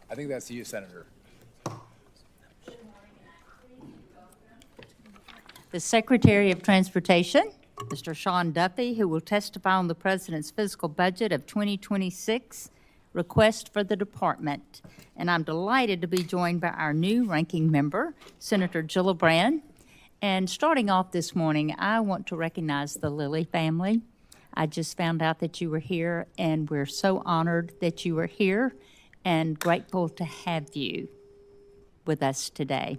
I think that's you, Senator. The Secretary of Transportation, Mr. Sean Duffy, who will testify on the President's fiscal budget of 2026 request for the department. And I'm delighted to be joined by our new ranking member, Senator Gillibrand. And starting off this morning, I want to recognize the Lilly family. I just found out that you were here, and we're so honored that you are here and grateful to have you with us today.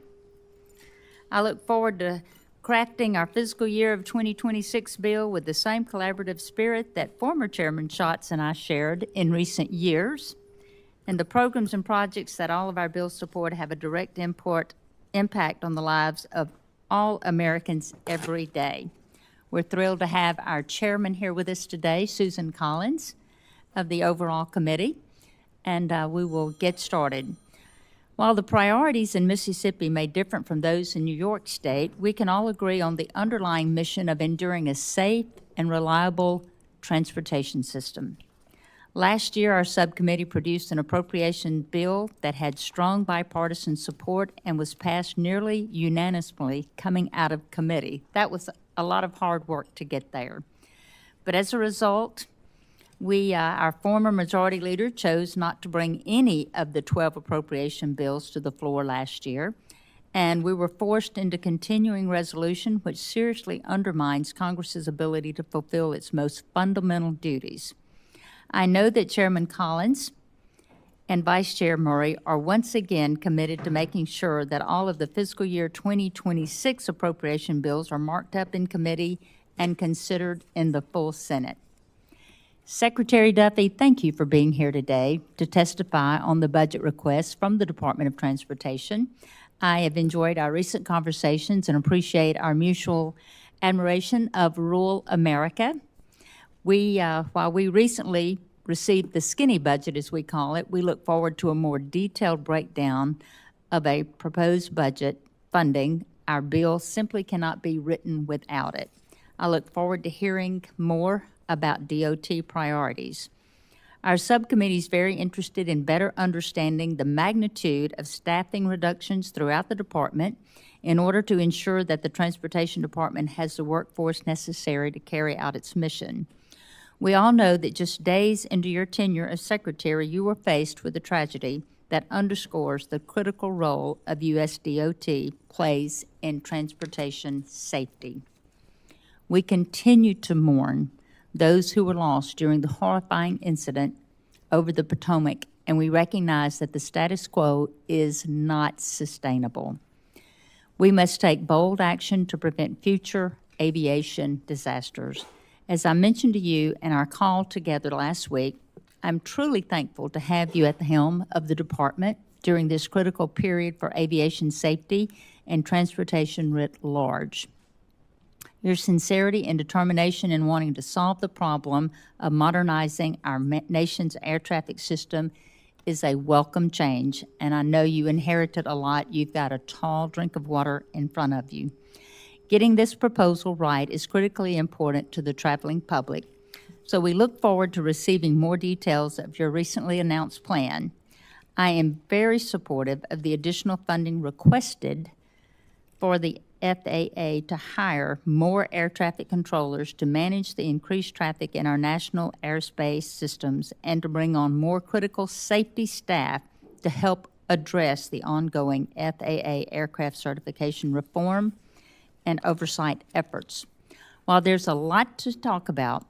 I look forward to crafting our fiscal year of 2026 bill with the same collaborative spirit that former Chairman Schatz and I shared in recent years. And the programs and projects that all of our bills support have a direct impact on the lives of all Americans every day. We're thrilled to have our chairman here with us today, Susan Collins, of the overall committee, and we will get started. While the priorities in Mississippi may differ from those in New York State, we can all agree on the underlying mission of ensuring a safe and reliable transportation system. Last year, our subcommittee produced an appropriation bill that had strong bipartisan support and was passed nearly unanimously coming out of committee. That was a lot of hard work to get there. But as a result, our former majority leader chose not to bring any of the 12 appropriation bills to the floor last year, and we were forced into continuing resolution, which seriously undermines Congress's ability to fulfill its most fundamental duties. I know that Chairman Collins and Vice Chair Murray are once again committed to making sure that all of the fiscal year 2026 appropriation bills are marked up in committee and considered in the full Senate. Secretary Duffy, thank you for being here today to testify on the budget request from the Department of Transportation. I have enjoyed our recent conversations and appreciate our mutual admiration of rural America. While we recently received the skinny budget, as we call it, we look forward to a more detailed breakdown of a proposed budget funding. Our bill simply cannot be written without it. I look forward to hearing more about DOT priorities. Our subcommittee is very interested in better understanding the magnitude of staffing reductions throughout the department in order to ensure that the Transportation Department has the workforce necessary to carry out its mission. We all know that just days into your tenure as Secretary, you were faced with a tragedy that underscores the critical role of U.S. DOT plays in transportation safety. We continue to mourn those who were lost during the horrifying incident over the Potomac, and we recognize that the status quo is not sustainable. We must take bold action to prevent future aviation disasters. As I mentioned to you in our call together last week, I'm truly thankful to have you at the helm of the department during this critical period for aviation safety and transportation writ large. Your sincerity and determination in wanting to solve the problem of modernizing our nation's air traffic system is a welcome change, and I know you inherited a lot. You've got a tall drink of water in front of you. Getting this proposal right is critically important to the traveling public, so we look forward to receiving more details of your recently announced plan. I am very supportive of the additional funding requested for the FAA to hire more air traffic controllers to manage the increased traffic in our national airspace systems and to bring on more critical safety staff to help address the ongoing FAA aircraft certification reform and oversight efforts. While there's a lot to talk about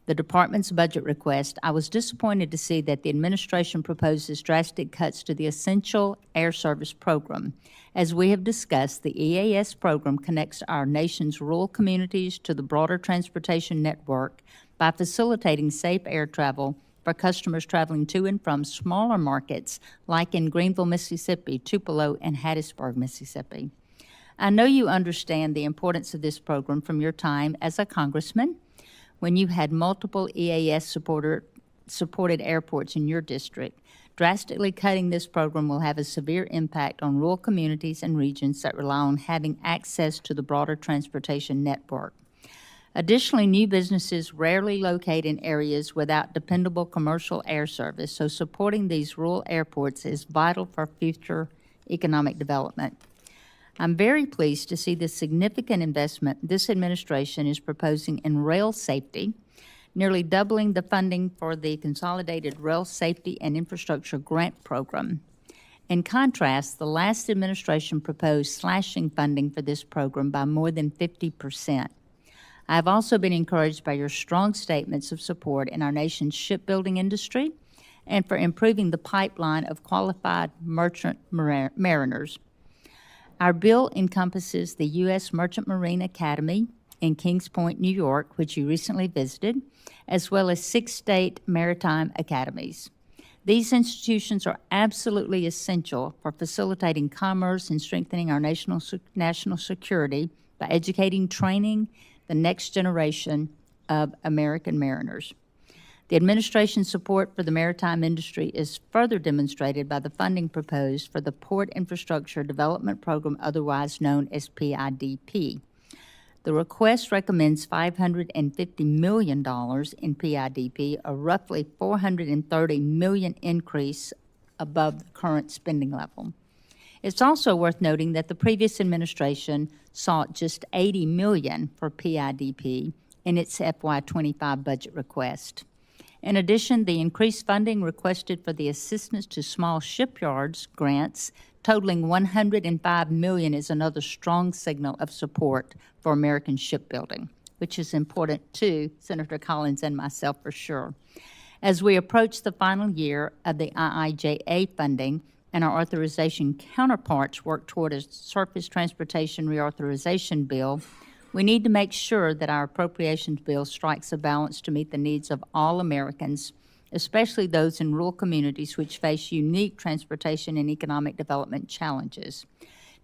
the department's budget request, I was disappointed to see that the administration proposes drastic cuts to the Essential Air Service program. As we have discussed, the EAS program connects our nation's rural communities to the broader transportation network by facilitating safe air travel for customers traveling to and from smaller markets like in Greenville, Mississippi, Tupelo, and Hattiesburg, Mississippi. I know you understand the importance of this program from your time as a congressman when you had multiple EAS supported airports in your district. Drastically cutting this program will have a severe impact on rural communities and regions that rely on having access to the broader transportation network. Additionally, new businesses rarely locate in areas without dependable commercial air service, so supporting these rural airports is vital for future economic development. I'm very pleased to see the significant investment this administration is proposing in rail safety, nearly doubling the funding for the Consolidated Rail Safety and Infrastructure Grant Program. In contrast, the last administration proposed slashing funding for this program by more than 50%. I have also been encouraged by your strong statements of support in our nation's shipbuilding industry and for improving the pipeline of qualified merchant mariners. Our bill encompasses the U.S. Merchant Marine Academy in Kings Point, New York, which you recently visited, as well as 6 state maritime academies. These institutions are absolutely essential for facilitating commerce and strengthening our national security by educating, training the next generation of American mariners. The administration's support for the maritime industry is further demonstrated by the funding proposed for the Port Infrastructure Development Program, otherwise known as PIDP. The request recommends $550 million in PIDP, a roughly $430 million increase above the current spending level. It's also worth noting that the previous administration sought just $80 million for PIDP in its FY25 budget request. In addition, the increased funding requested for the Assistance to Small Shipyards grants totaling $105 million is another strong signal of support for American shipbuilding, which is important to Senator Collins and myself for sure. As we approach the final year of the IIJA funding and our authorization counterparts work toward a surface transportation reauthorization bill, we need to make sure that our appropriations bill strikes a balance to meet the needs of all Americans, especially those in rural communities which face unique transportation and economic development challenges.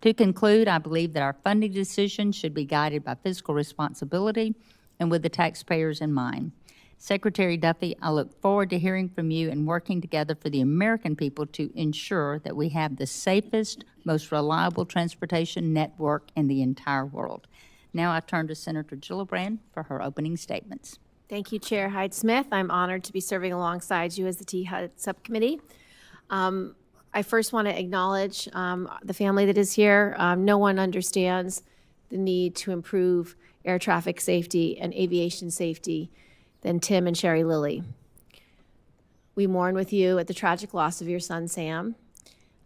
To conclude, I believe that our funding decisions should be guided by fiscal responsibility and with the taxpayers in mind. Secretary Duffy, I look forward to hearing from you and working together for the American people to ensure that we have the safest, most reliable transportation network in the entire world. Now I turn to Senator Gillibrand for her opening statements. Thank you, Chair Hyde-Smith. I'm honored to be serving alongside you as the THUD Subcommittee. I first want to acknowledge the family that is here. No one understands the need to improve air traffic safety and aviation safety than Tim and Sherry Lilly. We mourn with you at the tragic loss of your son, Sam.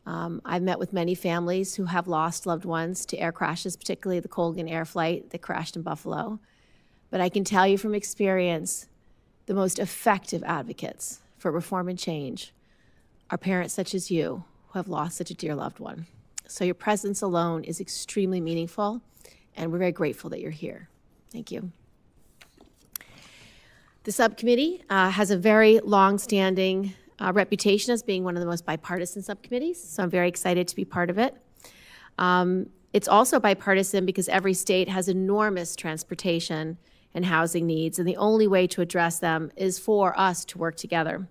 I've met with many families who have lost loved ones to air crashes, particularly the Colgan Air flight that crashed in Buffalo. But I can tell you from experience, the most effective advocates for reform and change are parents such as you who have lost such a dear loved one. So your presence alone is extremely meaningful, and we're very grateful that you're here. Thank you. The subcommittee has a very long-standing reputation as being one of the most bipartisan subcommittees, so I'm very excited to be part of it. It's also bipartisan because every state has enormous transportation and housing needs, and the only way to address them is for us to work together.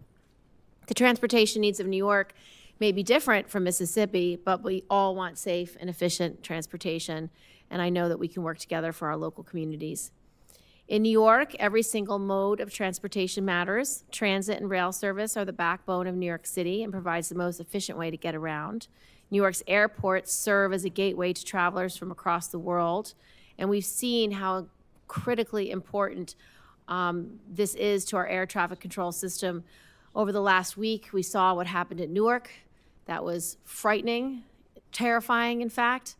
The transportation needs of New York may be different from Mississippi, but we all want safe and efficient transportation, and I know that we can work together for our local communities. In New York, every single mode of transportation matters. Transit and rail service are the backbone of New York City and provides the most efficient way to get around. New York's airports serve as a gateway to travelers from across the world, and we've seen how critically important this is to our air traffic control system. Over the last week, we saw what happened at Newark. That was frightening, terrifying, in fact.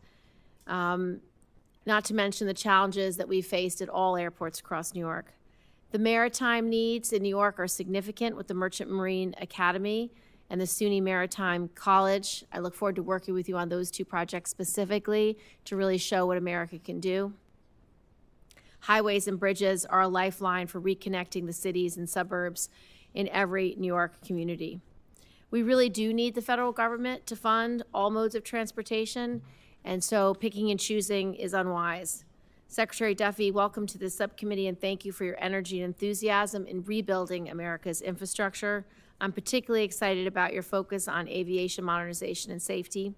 Not to mention the challenges that we faced at all airports across New York. The maritime needs in New York are significant with the Merchant Marine Academy and the SUNY Maritime College. I look forward to working with you on those 2 projects specifically to really show what America can do. Highways and bridges are a lifeline for reconnecting the cities and suburbs in every New York community. We really do need the federal government to fund all modes of transportation, and so picking and choosing is unwise. Secretary Duffy, welcome to this subcommittee, and thank you for your energy and enthusiasm in rebuilding America's infrastructure. I'm particularly excited about your focus on aviation modernization and safety.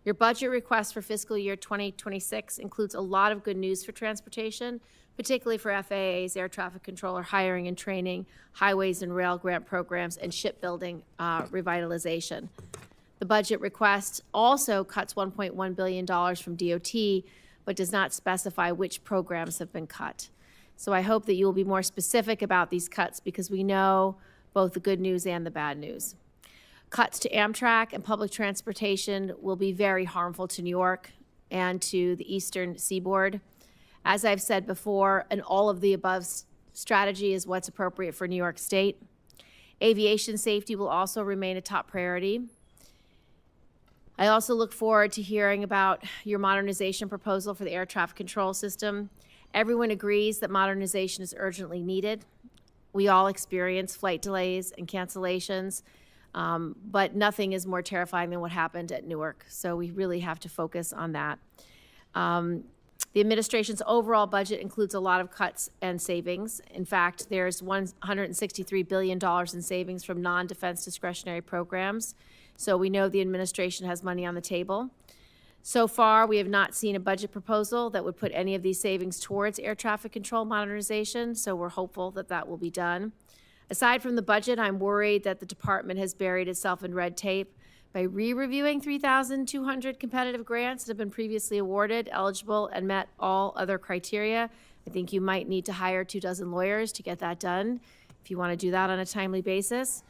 Your budget request for fiscal year 2026 includes a lot of good news for transportation. particularly for FAA's air traffic controller hiring and training, highways and rail grant programs, and shipbuilding revitalization. The budget request also cuts $1.1 billion from DOT, but does not specify which programs have been cut. So I hope that you will be more specific about these cuts because we know both the good news and the bad news. Cuts to Amtrak and public transportation will be very harmful to New York and to the eastern seaboard. As I've said before, an all of the above strategy is what's appropriate for New York State. Aviation safety will also remain a top priority. I also look forward to hearing about your modernization proposal for the air traffic control system. Everyone agrees that modernization is urgently needed. We all experience flight delays and cancellations, but nothing is more terrifying than what happened at Newark. So we really have to focus on that. The administration's overall budget includes a lot of cuts and savings. In fact, there's $163 billion in savings from non-defense discretionary programs. So we know the administration has money on the table. So far, we have not seen a budget proposal that would put any of these savings towards air traffic control modernization, so we're hopeful that that will be done. Aside from the budget, I'm worried that the department has buried itself in red tape by re-reviewing 3,200 competitive grants that have been previously awarded, eligible, and met all other criteria. I think you might need to hire 24 lawyers to get that done if you want to do that on a timely basis.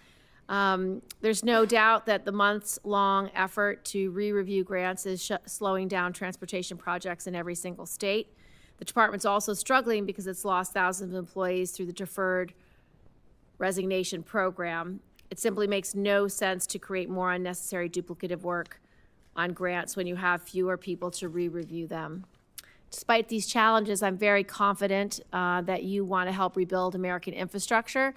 There's no doubt that the months-long effort to re-review grants is slowing down transportation projects in every single state. The department's also struggling because it's lost thousands of employees through the deferred resignation program. It simply makes no sense to create more unnecessary duplicative work on grants when you have fewer people to re-review them. Despite these challenges, I'm very confident that you want to help rebuild American infrastructure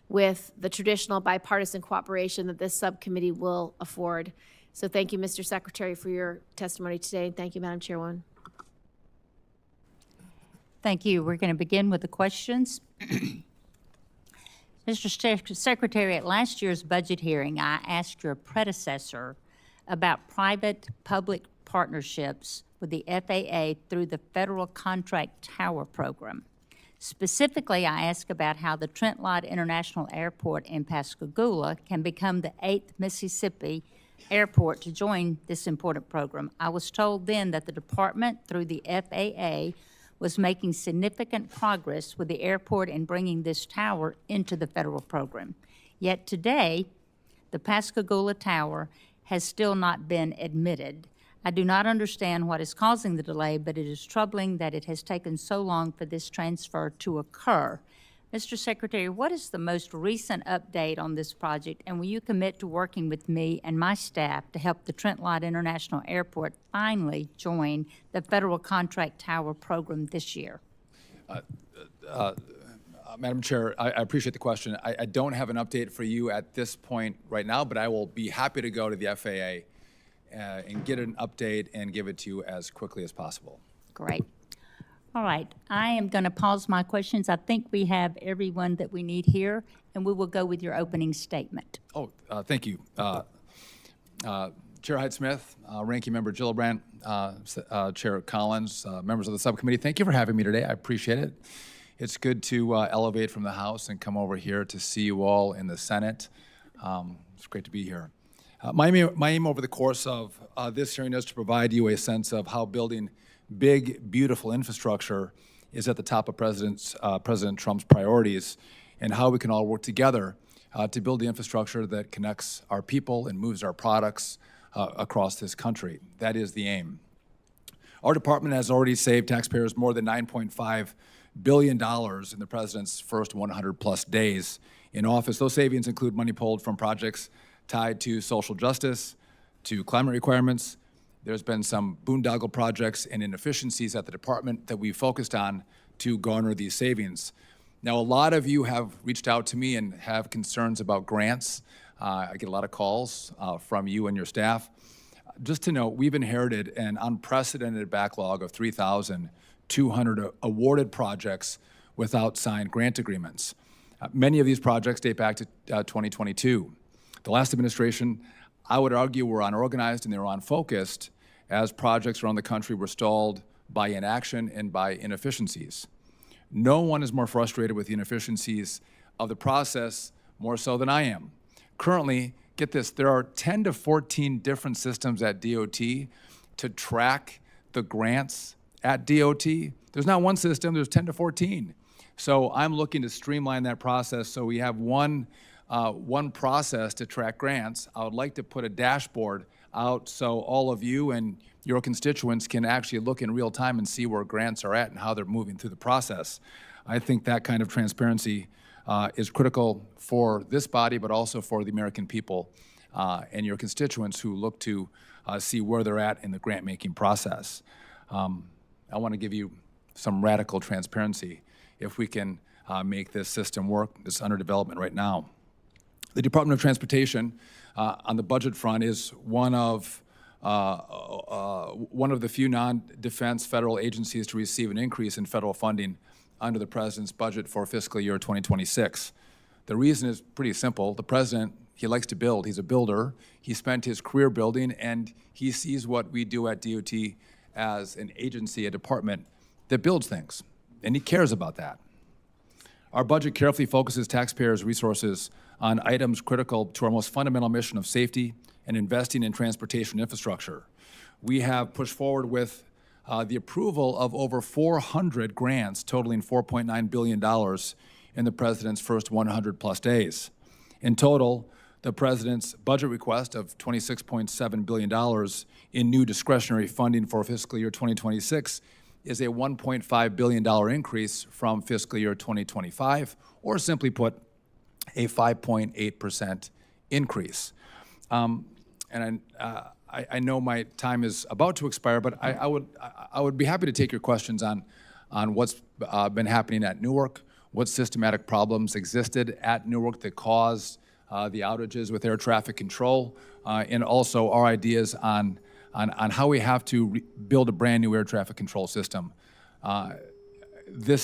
with the traditional bipartisan cooperation that this subcommittee will afford. So thank you, Mr. Secretary, for your testimony today, and thank you, Madam Chairwoman. Thank you. We're going to begin with the questions. Mr. Secretary, at last year's budget hearing, I asked your predecessor about private-public partnerships with the FAA through the Federal Contract Tower Program. Specifically, I asked about how the Trent Lott International Airport in Pascagoula can become the 8th Mississippi airport to join this important program. I was told then that the department, through the FAA, was making significant progress with the airport in bringing this tower into the federal program. Yet today, the Pascagoula Tower has still not been admitted. I do not understand what is causing the delay, but it is troubling that it has taken so long for this transfer to occur. Mr. Secretary, what is the most recent update on this project, and will you commit to working with me and my staff to help the Trent Lott International Airport finally join the Federal Contract Tower Program this year? Madam Chair, I appreciate the question. I don't have an update for you at this point right now, but I will be happy to go to the FAA and get an update and give it to you as quickly as possible. Great. All right, I am going to pause my questions. I think we have everyone that we need here, and we will go with your opening statement. Oh, thank you. Chair Hyde-Smith, Ranking Member Gillibrand, Chair Collins, members of the subcommittee, thank you for having me today. I appreciate it. It's good to elevate from the House and come over here to see you all in the Senate. It's great to be here. My aim over the course of this hearing is to provide you a sense of how building big, beautiful infrastructure is at the top of President Trump's priorities, and how we can all work together to build the infrastructure that connects our people and moves our products across this country. That is the aim. Our department has already saved taxpayers more than $9.5 billion in the president's first 100-plus days in office. Those savings include money pulled from projects tied to social justice, to climate requirements. There's been some boondoggle projects and inefficiencies at the department that we focused on to garner these savings. Now, a lot of you have reached out to me and have concerns about grants. I get a lot of calls from you and your staff. Just to note, we've inherited an unprecedented backlog of 3,200 awarded projects without signed grant agreements. Many of these projects date back to 2022. The last administration, I would argue, were unorganized and they were unfocused as projects around the country were stalled by inaction and by inefficiencies. No one is more frustrated with the inefficiencies of the process more so than I am. Currently, get this, there are 10 to 14 different systems at DOT to track the grants at DOT. There's not one system, there's 10 to 14. So I'm looking to streamline that process so we have one process to track grants. I would like to put a dashboard out so all of you and your constituents can actually look in real time and see where grants are at and how they're moving through the process. I think that kind of transparency is critical for this body, but also for the American people and your constituents who look to see where they're at in the grant-making process. I want to give you some radical transparency if we can make this system work. It's under development right now. The Department of Transportation on the budget front is one of the few non-defense federal agencies to receive an increase in federal funding under the President's budget for fiscal year 2026. The reason is pretty simple. The President, he likes to build. He's a builder. He spent his career building, and he sees what we do at DOT as an agency, a department that builds things, and he cares about that. Our budget carefully focuses taxpayers' resources on items critical to our most fundamental mission of safety and investing in transportation infrastructure. We have pushed forward with the approval of over 400 grants totaling $4.9 billion in the President's first 100-plus days. In total, the President's budget request of $26.7 billion in new discretionary funding for fiscal year 2026 is a $1.5 billion increase from fiscal year 2025, or simply put, a 5.8% increase. And I know my time is about to expire, but I would be happy to take your questions on what's been happening at Newark, what systematic problems existed at Newark that caused the outages with air traffic control, and also our ideas on how we have to build a brand new air traffic control system. The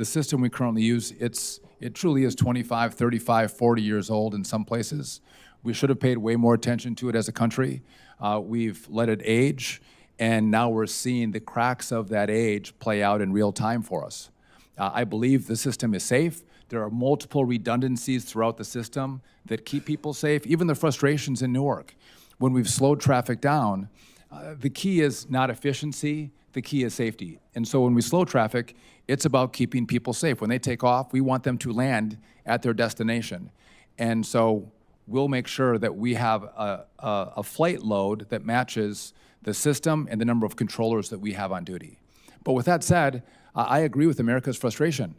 system we currently use, it truly is 25, 35, 40 years old in some places. We should have paid way more attention to it as a country. We've let it age, and now we're seeing the cracks of that age play out in real time for us. I believe the system is safe. There are multiple redundancies throughout the system that keep people safe, even the frustrations in Newark. When we've slowed traffic down, the key is not efficiency, the key is safety. And so when we slow traffic, it's about keeping people safe. When they take off, we want them to land at their destination. And so we'll make sure that we have a flight load that matches the system and the number of controllers that we have on duty. But with that said, I agree with America's frustration.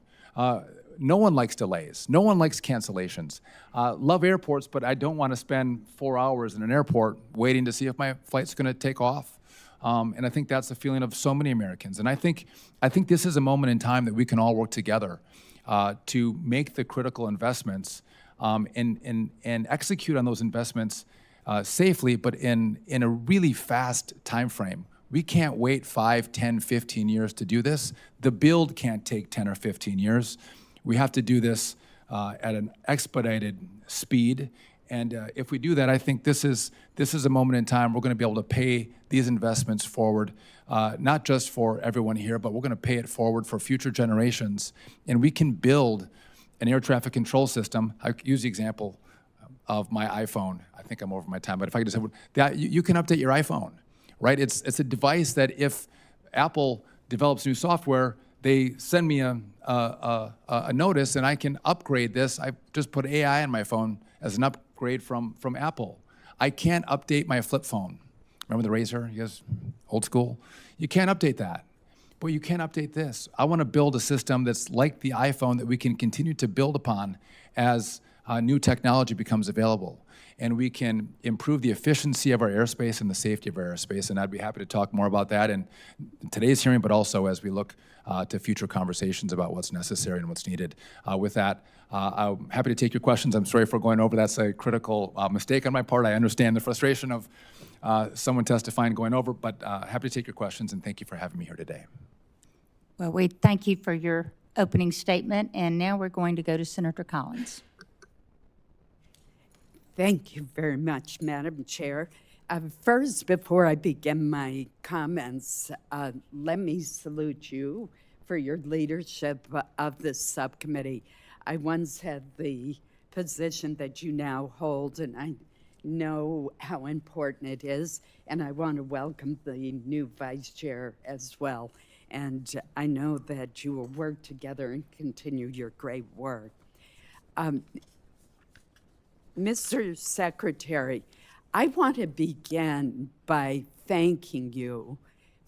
No one likes delays. No one likes cancellations. Love airports, but I don't want to spend 4 hours in an airport waiting to see if my flight's going to take off. And I think that's the feeling of so many Americans. And I think this is a moment in time that we can all work together to make the critical investments and execute on those investments safely, but in a really fast time frame. We can't wait 5, 10, 15 years to do this. The build can't take 10 or 15 years. We have to do this at an expedited speed. And if we do that, I think this is a moment in time we're going to be able to pay these investments forward, not just for everyone here, but we're going to pay it forward for future generations. And we can build an air traffic control system. I use the example of my iPhone. I think I'm over my time, but if I could just have that, you can update your iPhone, right? It's a device that if Apple develops new software, they send me a notice and I can upgrade this. I just put AI on my phone as an upgrade from Apple. I can't update my flip phone. Remember the Razor? You guys, old school? You can't update that. But you can update this. I want to build a system that's like the iPhone that we can continue to build upon as new technology becomes available. And we can improve the efficiency of our airspace and the safety of our airspace. And I'd be happy to talk more about that in today's hearing, but also as we look to future conversations about what's necessary and what's needed. With that, I'm happy to take your questions. I'm sorry for going over. That's a critical mistake on my part. I understand the frustration of someone testifying going over, but happy to take your questions, and thank you for having me here today. Well, we thank you for your opening statement, and now we're going to go to Senator Collins. Thank you very much, Madam Chair. First, before I begin my comments, let me salute you for your leadership of this subcommittee. I once had the position that you now hold, and I know how important it is, and I want to welcome the new vice chair as well. And I know that you will work together and continue your great work. Mr. Secretary, I want to begin by thanking you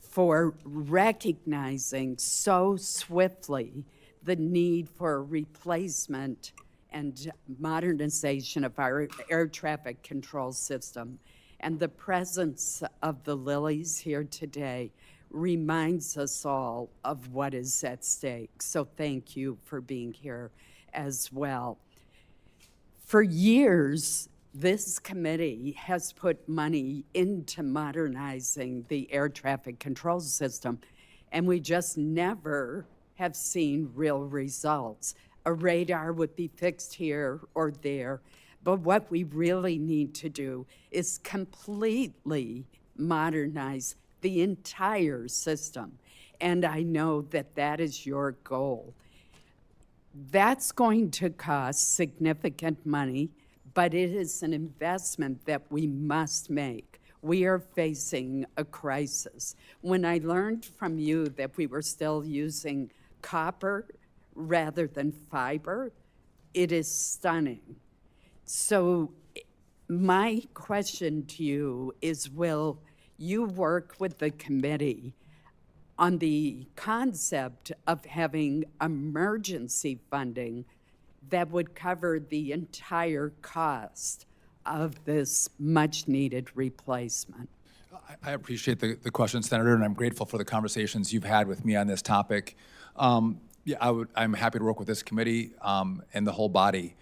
for recognizing so swiftly the need for a replacement and modernization of our air traffic control system. And the presence of the Lilies here today reminds us all of what is at stake. So thank you for being here as well. For years, this committee has put money into modernizing the air traffic control system, and we just never have seen real results. A radar would be fixed here or there, but what we really need to do is completely modernize the entire system, and I know that that is your goal. That's going to cost significant money, but it is an investment that we must make. We are facing a crisis. When I learned from you that we were still using copper rather than fiber, it is stunning. So my question to you is, will you work with the committee on the concept of having emergency funding that would cover the entire cost of this much-needed replacement? I appreciate the question, Senator, and I'm grateful for the conversations you've had with me on this topic. Yeah, I'm happy to work with this committee and the whole body.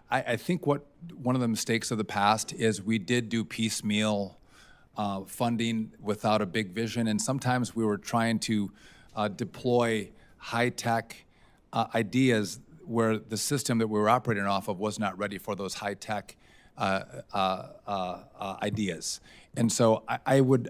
I think one of the mistakes of the past is we did do piecemeal funding without a big vision, and sometimes we were trying to deploy high-tech ideas where the system that we were operating off of was not ready for those high-tech ideas. And so what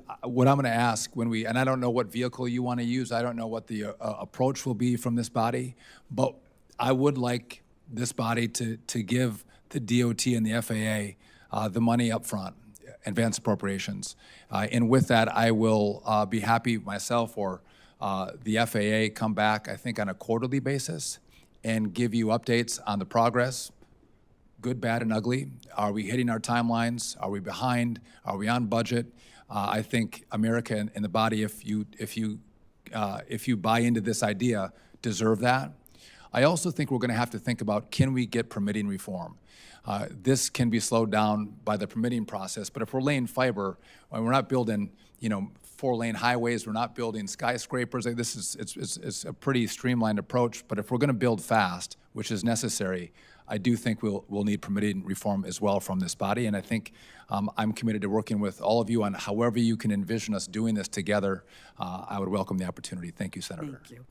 I'm going to ask and I don't know what vehicle you want to use, I don't know what the approach will be from this body, but I would like this body to give the DOT and the FAA the money up front, advanced appropriations. And with that, I will be happy myself or the FAA come back, I think, on a quarterly basis and give you updates on the progress, good, bad, and ugly. Are we hitting our timelines? Are we behind? Are we on budget? I think America and the body, if you buy into this idea, deserve that. I also think we're going to have to think about, can we get permitting reform? This can be slowed down by the permitting process, but if we're laying fiber, we're not building, 4-lane highways, we're not building skyscrapers. It's a pretty streamlined approach, but if we're going to build fast, which is necessary, I do think we'll need permitting reform as well from this body, and I think I'm committed to working with all of you on however you can envision us doing this together. I would welcome the opportunity. Thank you, Senator. Thank you.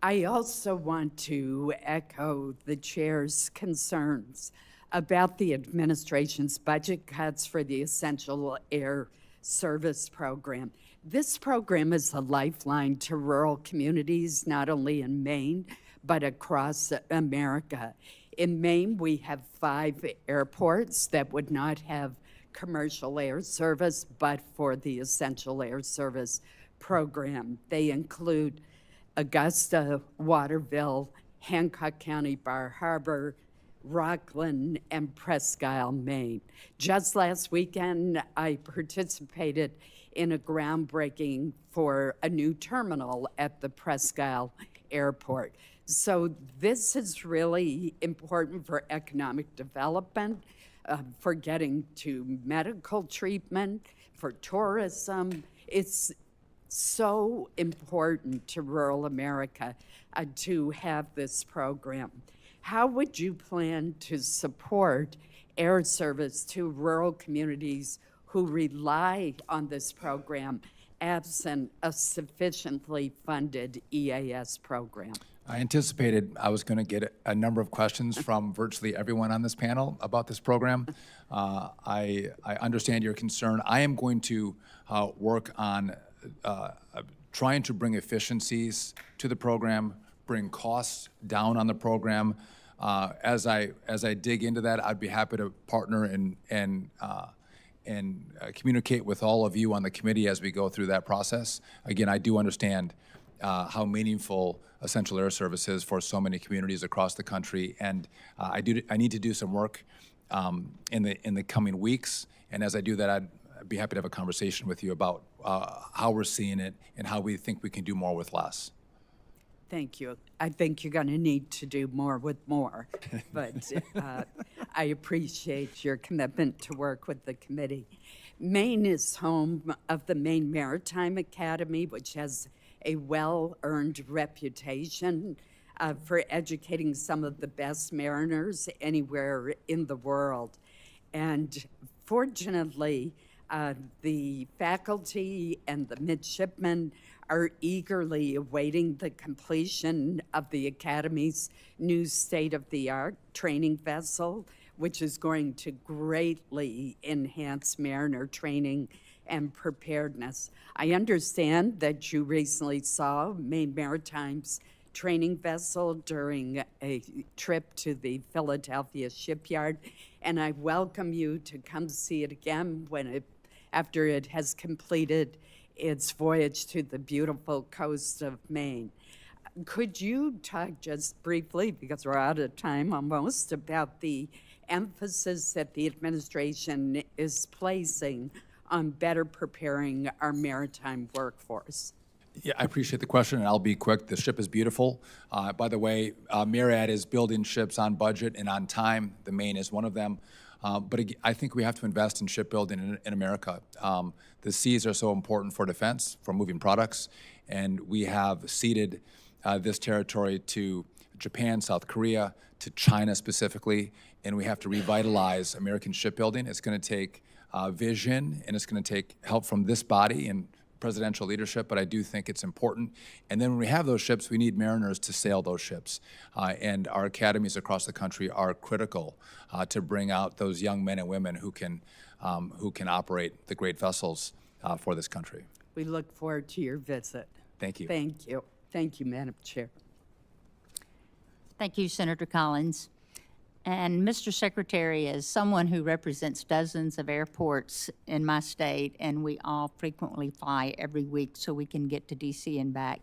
I also want to echo the chair's concerns about the administration's budget cuts for the Essential Air Service Program. This program is a lifeline to rural communities, not only in Maine, but across America. In Maine, we have 5 airports that would not have commercial air service, but for the Essential Air Service Program. They include Augusta, Waterville, Hancock County, Bar Harbor, Rockland, and Presque Isle, Maine. Just last weekend, I participated in a groundbreaking for a new terminal at the Presque Isle Airport. So this is really important for economic development, for getting to medical treatment, for tourism. It's so important to rural America to have this program. How would you plan to support air service to rural communities who rely on this program absent a sufficiently funded EAS program? I anticipated I was going to get a number of questions from virtually everyone on this panel about this program. I understand your concern. I am going to work on trying to bring efficiencies to the program, bring costs down on the program. As I dig into that, I'd be happy to partner and communicate with all of you on the committee as we go through that process. Again, I do understand how meaningful essential air service is for so many communities across the country, and I need to do some work in the coming weeks. And as I do that, I'd be happy to have a conversation with you about how we're seeing it and how we think we can do more with less. Thank you. I think you're going to need to do more with more, but I appreciate your commitment to work with the committee. Maine is home of the Maine Maritime Academy, which has a well-earned reputation for educating some of the best mariners anywhere in the world. And fortunately, the faculty and the midshipmen are eagerly awaiting the completion of the Academy's new state-of-the-art training vessel, which is going to greatly enhance mariner training and preparedness. I understand that you recently saw Maine Maritime's training vessel during a trip to the Philadelphia shipyard, and I welcome you to come see it again after it has completed its voyage to the beautiful coast of Maine. Could you talk just briefly, because we're out of time almost, about the emphasis that the administration is placing on better preparing our maritime workforce? Yeah, I appreciate the question, and I'll be quick. The ship is beautiful. By the way, Myriad is building ships on budget and on time. The Maine is one of them. But I think we have to invest in shipbuilding in America. The seas are so important for defense, for moving products, and we have ceded this territory to Japan, South Korea, to China specifically, and we have to revitalize American shipbuilding. It's going to take vision, and it's going to take help from this body and presidential leadership, but I do think it's important. And then when we have those ships, we need mariners to sail those ships. And our academies across the country are critical to bring out those young men and women who can operate the great vessels for this country. We look forward to your visit. Thank you. Thank you. Thank you, Madam Chair. Thank you, Senator Collins. And Mr. Secretary, as someone who represents dozens of airports in my state, and we all frequently fly every week so we can get to DC and back,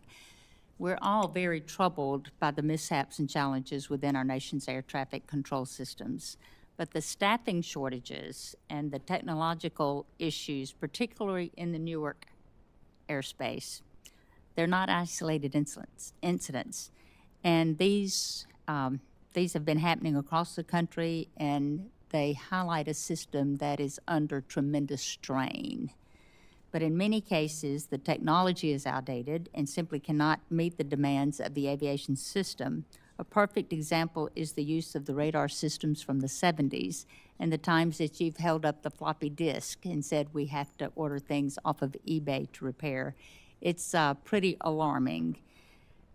we're all very troubled by the mishaps and challenges within our nation's air traffic control systems. But the staffing shortages and the technological issues, particularly in the Newark airspace, they're not isolated incidents. And these have been happening across the country, and they highlight a system that is under tremendous strain. But in many cases, the technology is outdated and simply cannot meet the demands of the aviation system. A perfect example is the use of the radar systems from the 70s and the times that you've held up the floppy disk and said we have to order things off of eBay to repair. It's pretty alarming.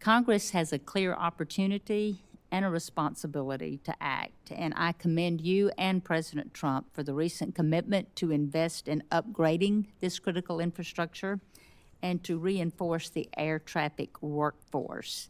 Congress has a clear opportunity and a responsibility to act. And I commend you and President Trump for the recent commitment to invest in upgrading this critical infrastructure and to reinforce the air traffic workforce.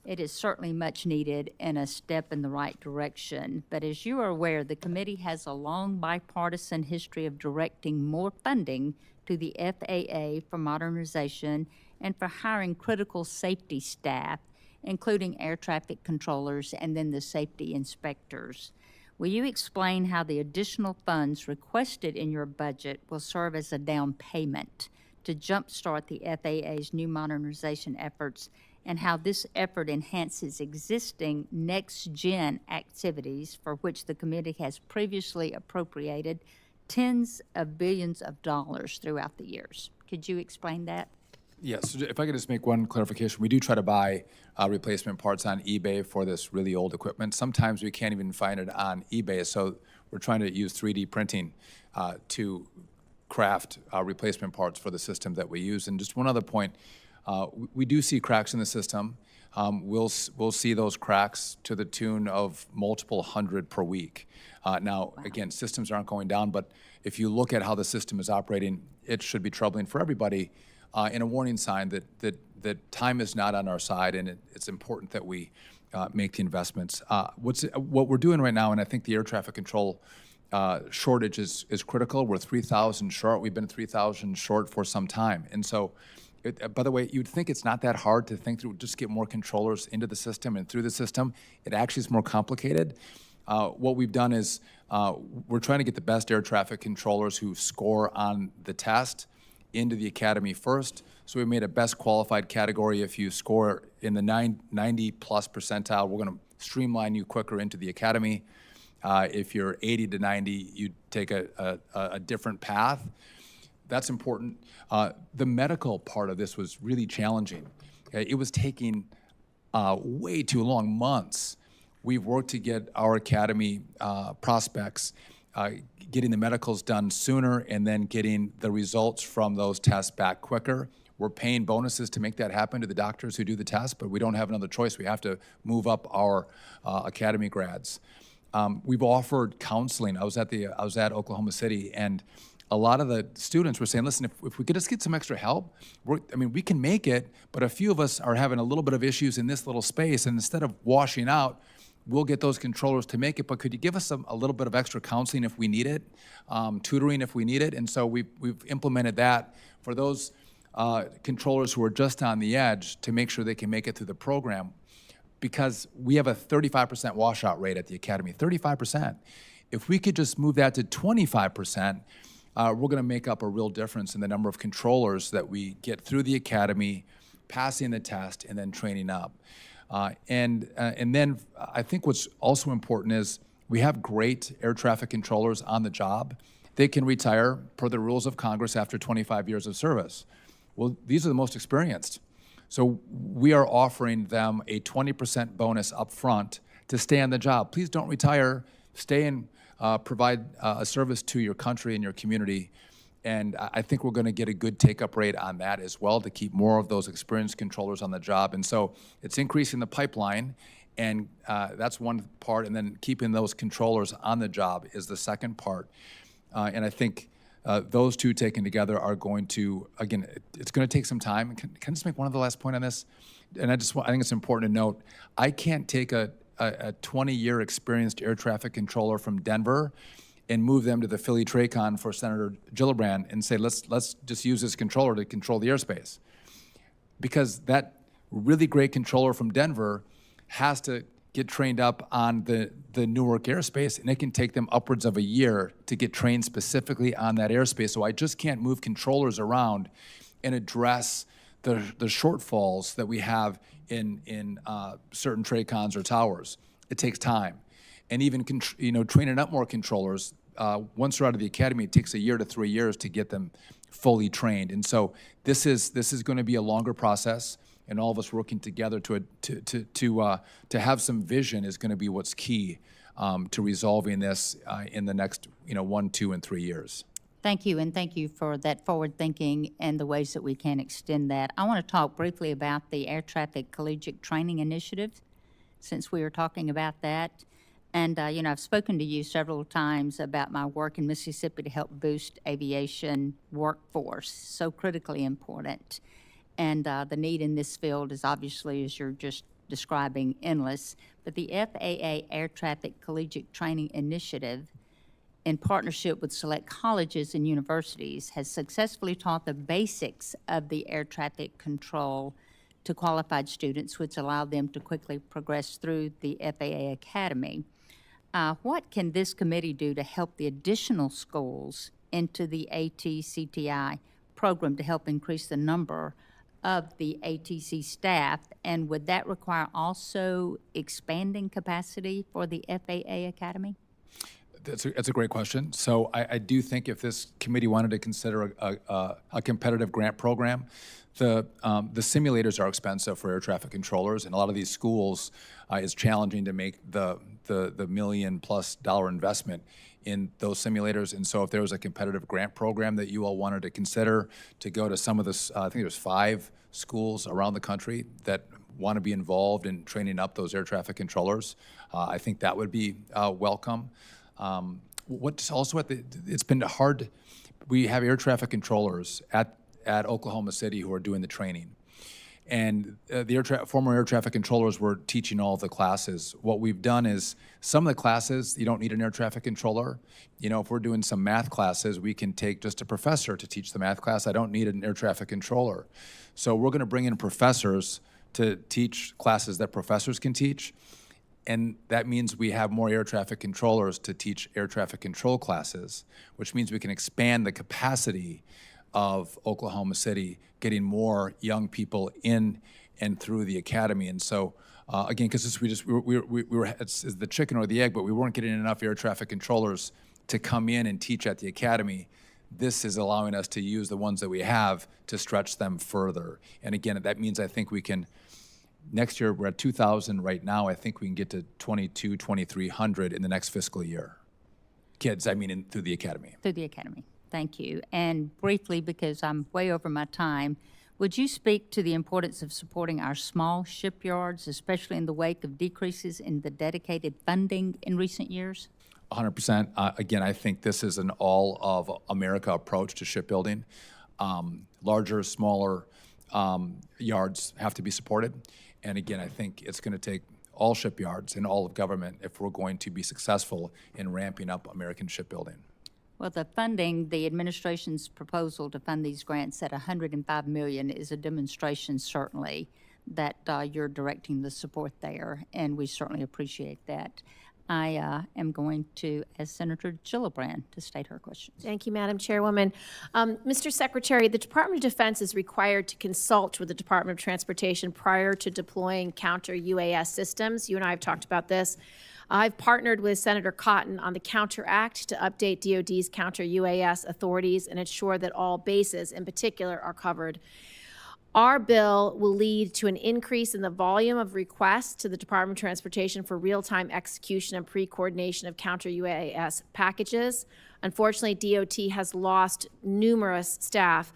It is certainly much needed and a step in the right direction. But as you are aware, the committee has a long bipartisan history of directing more funding to the FAA for modernization and for hiring critical safety staff, including air traffic controllers and then the safety inspectors. Will you explain how the additional funds requested in your budget will serve as a down payment to jumpstart the FAA's new modernization efforts, and how this effort enhances existing next-gen activities for which the committee has previously appropriated tens of billions of dollars throughout the years? Could you explain that? Yes, if I could just make one clarification. We do try to buy replacement parts on eBay for this really old equipment. Sometimes we can't even find it on eBay, so we're trying to use 3D printing to craft replacement parts for the system that we use. And just one other point, we do see cracks in the system. We'll see those cracks to the tune of multiple hundred per week. Now, again, systems aren't going down, but if you look at how the system is operating, it should be troubling for everybody and a warning sign that time is not on our side, and it's important that we make the investments. What we're doing right now, and I think the air traffic control shortage is critical. We're 3,000 short. We've been 3,000 short for some time. And so, by the way, you'd think it's not that hard to think through, just get more controllers into the system and through the system. It actually is more complicated. What we've done is we're trying to get the best air traffic controllers who score on the test into the academy first. So we made a best qualified category. If you score in the 90 plus percentile, we're going to streamline you quicker into the academy. If you're 80 to 90, you take a different path. That's important. The medical part of this was really challenging. It was taking way too long, months. We've worked to get our academy prospects getting the medicals done sooner and then getting the results from those tests back quicker. We're paying bonuses to make that happen to the doctors who do the test, but we don't have another choice. We have to move up our academy grads. We've offered counseling. I was at Oklahoma City, and a lot of the students were saying, listen, if we could just get some extra help, we can make it, but a few of us are having a little bit of issues in this little space, and instead of washing out, we'll get those controllers to make it, but could you give us a little bit of extra counseling if we need it, tutoring if we need it? And so we've implemented that for those controllers who are just on the edge to make sure they can make it through the program, because we have a 35% washout rate at the academy, 35%. If we could just move that to 25%, we're going to make up a real difference in the number of controllers that we get through the academy, passing the test, and then training up. And then I think what's also important is we have great air traffic controllers on the job. They can retire per the rules of Congress after 25 years of service. Well, these are the most experienced. So we are offering them a 20% bonus up front to stay on the job. Please don't retire. Stay and provide a service to your country and your community. And I think we're going to get a good take-up rate on that as well to keep more of those experienced controllers on the job. And so it's increasing the pipeline, and that's one part. And then keeping those controllers on the job is the second part. And I think those two taken together are going to, again, it's going to take some time. Can I just make one of the last point on this? And I think it's important to note, I can't take a 20-year experienced air traffic controller from Denver and move them to the Philly Tracon for Senator Gillibrand and say, let's just use this controller to control the airspace. Because that really great controller from Denver has to get trained up on the Newark airspace, and it can take them upwards of a year to get trained specifically on that airspace. So I just can't move controllers around and address the shortfalls that we have in certain TRACONs or towers. It takes time. And even training up more controllers, once they're out of the academy, it takes a year to 3 years to get them fully trained. And so this is going to be a longer process, and all of us working together to have some vision is going to be what's key to resolving this in the next 1, 2, and 3 years. Thank you, and thank you for that forward thinking and the ways that we can extend that. I want to talk briefly about the Air Traffic Collegiate Training Initiative, since we were talking about that. And, I've spoken to you several times about my work in Mississippi to help boost aviation workforce, so critically important. And the need in this field is obviously, as you're just describing, endless. But the FAA Air Traffic Collegiate Training Initiative, in partnership with select colleges and universities, has successfully taught the basics of the air traffic control to qualified students, which allow them to quickly progress through the FAA Academy. What can this committee do to help the additional schools into the ATCTI program to help increase the number of the ATC staff? And would that require also expanding capacity for the FAA Academy? That's a great question. So I do think if this committee wanted to consider a competitive grant program, the simulators are expensive for air traffic controllers, and a lot of these schools it's challenging to make the $1 million+ investment in those simulators. And so if there was a competitive grant program that you all wanted to consider to go to some of the, I think there's 5 schools around the country that want to be involved in training up those air traffic controllers, I think that would be welcome. What's also it's been hard. We have air traffic controllers at at Oklahoma City who are doing the training. And the former air traffic controllers were teaching all of the classes. What we've done is some of the classes, you don't need an air traffic controller. You know, if we're doing some math classes, we can take just a professor to teach the math class. I don't need an air traffic controller. So we're going to bring in professors to teach classes that professors can teach. And that means we have more air traffic controllers to teach air traffic control classes, which means we can expand the capacity of Oklahoma City, getting more young people in and through the academy. And so, again, because we were it's the chicken or the egg, but we weren't getting enough air traffic controllers to come in and teach at the academy. This is allowing us to use the ones that we have to stretch them further. And again, that means I think we can, next year we're at 2,000 right now. I think we can get to 2,300 in the next fiscal year. Kids, I mean, through the academy. Through the academy. Thank you. And briefly, because I'm way over my time, would you speak to the importance of supporting our small shipyards, especially in the wake of decreases in the dedicated funding in recent years? 100%. Again, I think this is an all of America approach to shipbuilding. Larger, smaller yards have to be supported. And again, I think it's going to take all shipyards and all of government if we're going to be successful in ramping up American shipbuilding. Well, the funding, the administration's proposal to fund these grants at $105 million is a demonstration, certainly, that you're directing the support there, and we certainly appreciate that. I am going to ask Senator Gillibrand to state her questions. Thank you, Madam Chairwoman. Mr. Secretary, the Department of Defense is required to consult with the Department of Transportation prior to deploying counter-UAS systems. You and I have talked about this. I've partnered with Senator Cotton on the Counter Act to update DoD's counter-UAS authorities and ensure that all bases in particular are covered. Our bill will lead to an increase in the volume of requests to the Department of Transportation for real-time execution and pre-coordination of counter-UAS packages. Unfortunately, DOT has lost numerous staff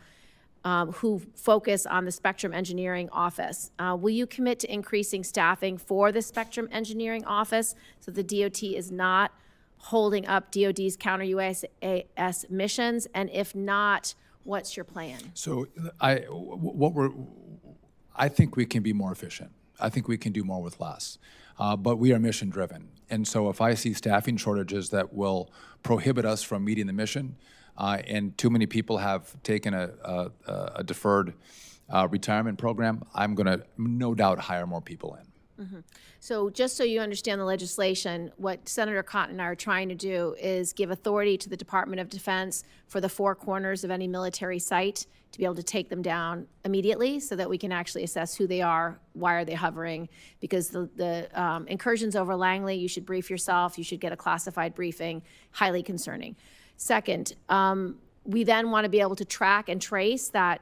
who focus on the Spectrum Engineering Office. Will you commit to increasing staffing for the Spectrum Engineering Office so the DOT is not holding up DoD's counter-UAS missions? And if not, what's your plan? So I think we can be more efficient. I think we can do more with less. But we are mission driven. And so if I see staffing shortages that will prohibit us from meeting the mission, and too many people have taken a deferred retirement program, I'm going to no doubt hire more people in. Mm-hmm. So just so you understand the legislation, what Senator Cotton and I are trying to do is give authority to the Department of Defense for the four corners of any military site to be able to take them down immediately so that we can actually assess who they are, why are they hovering, because the incursions over Langley, you should brief yourself, you should get a classified briefing, highly concerning. Second, we then want to be able to track and trace that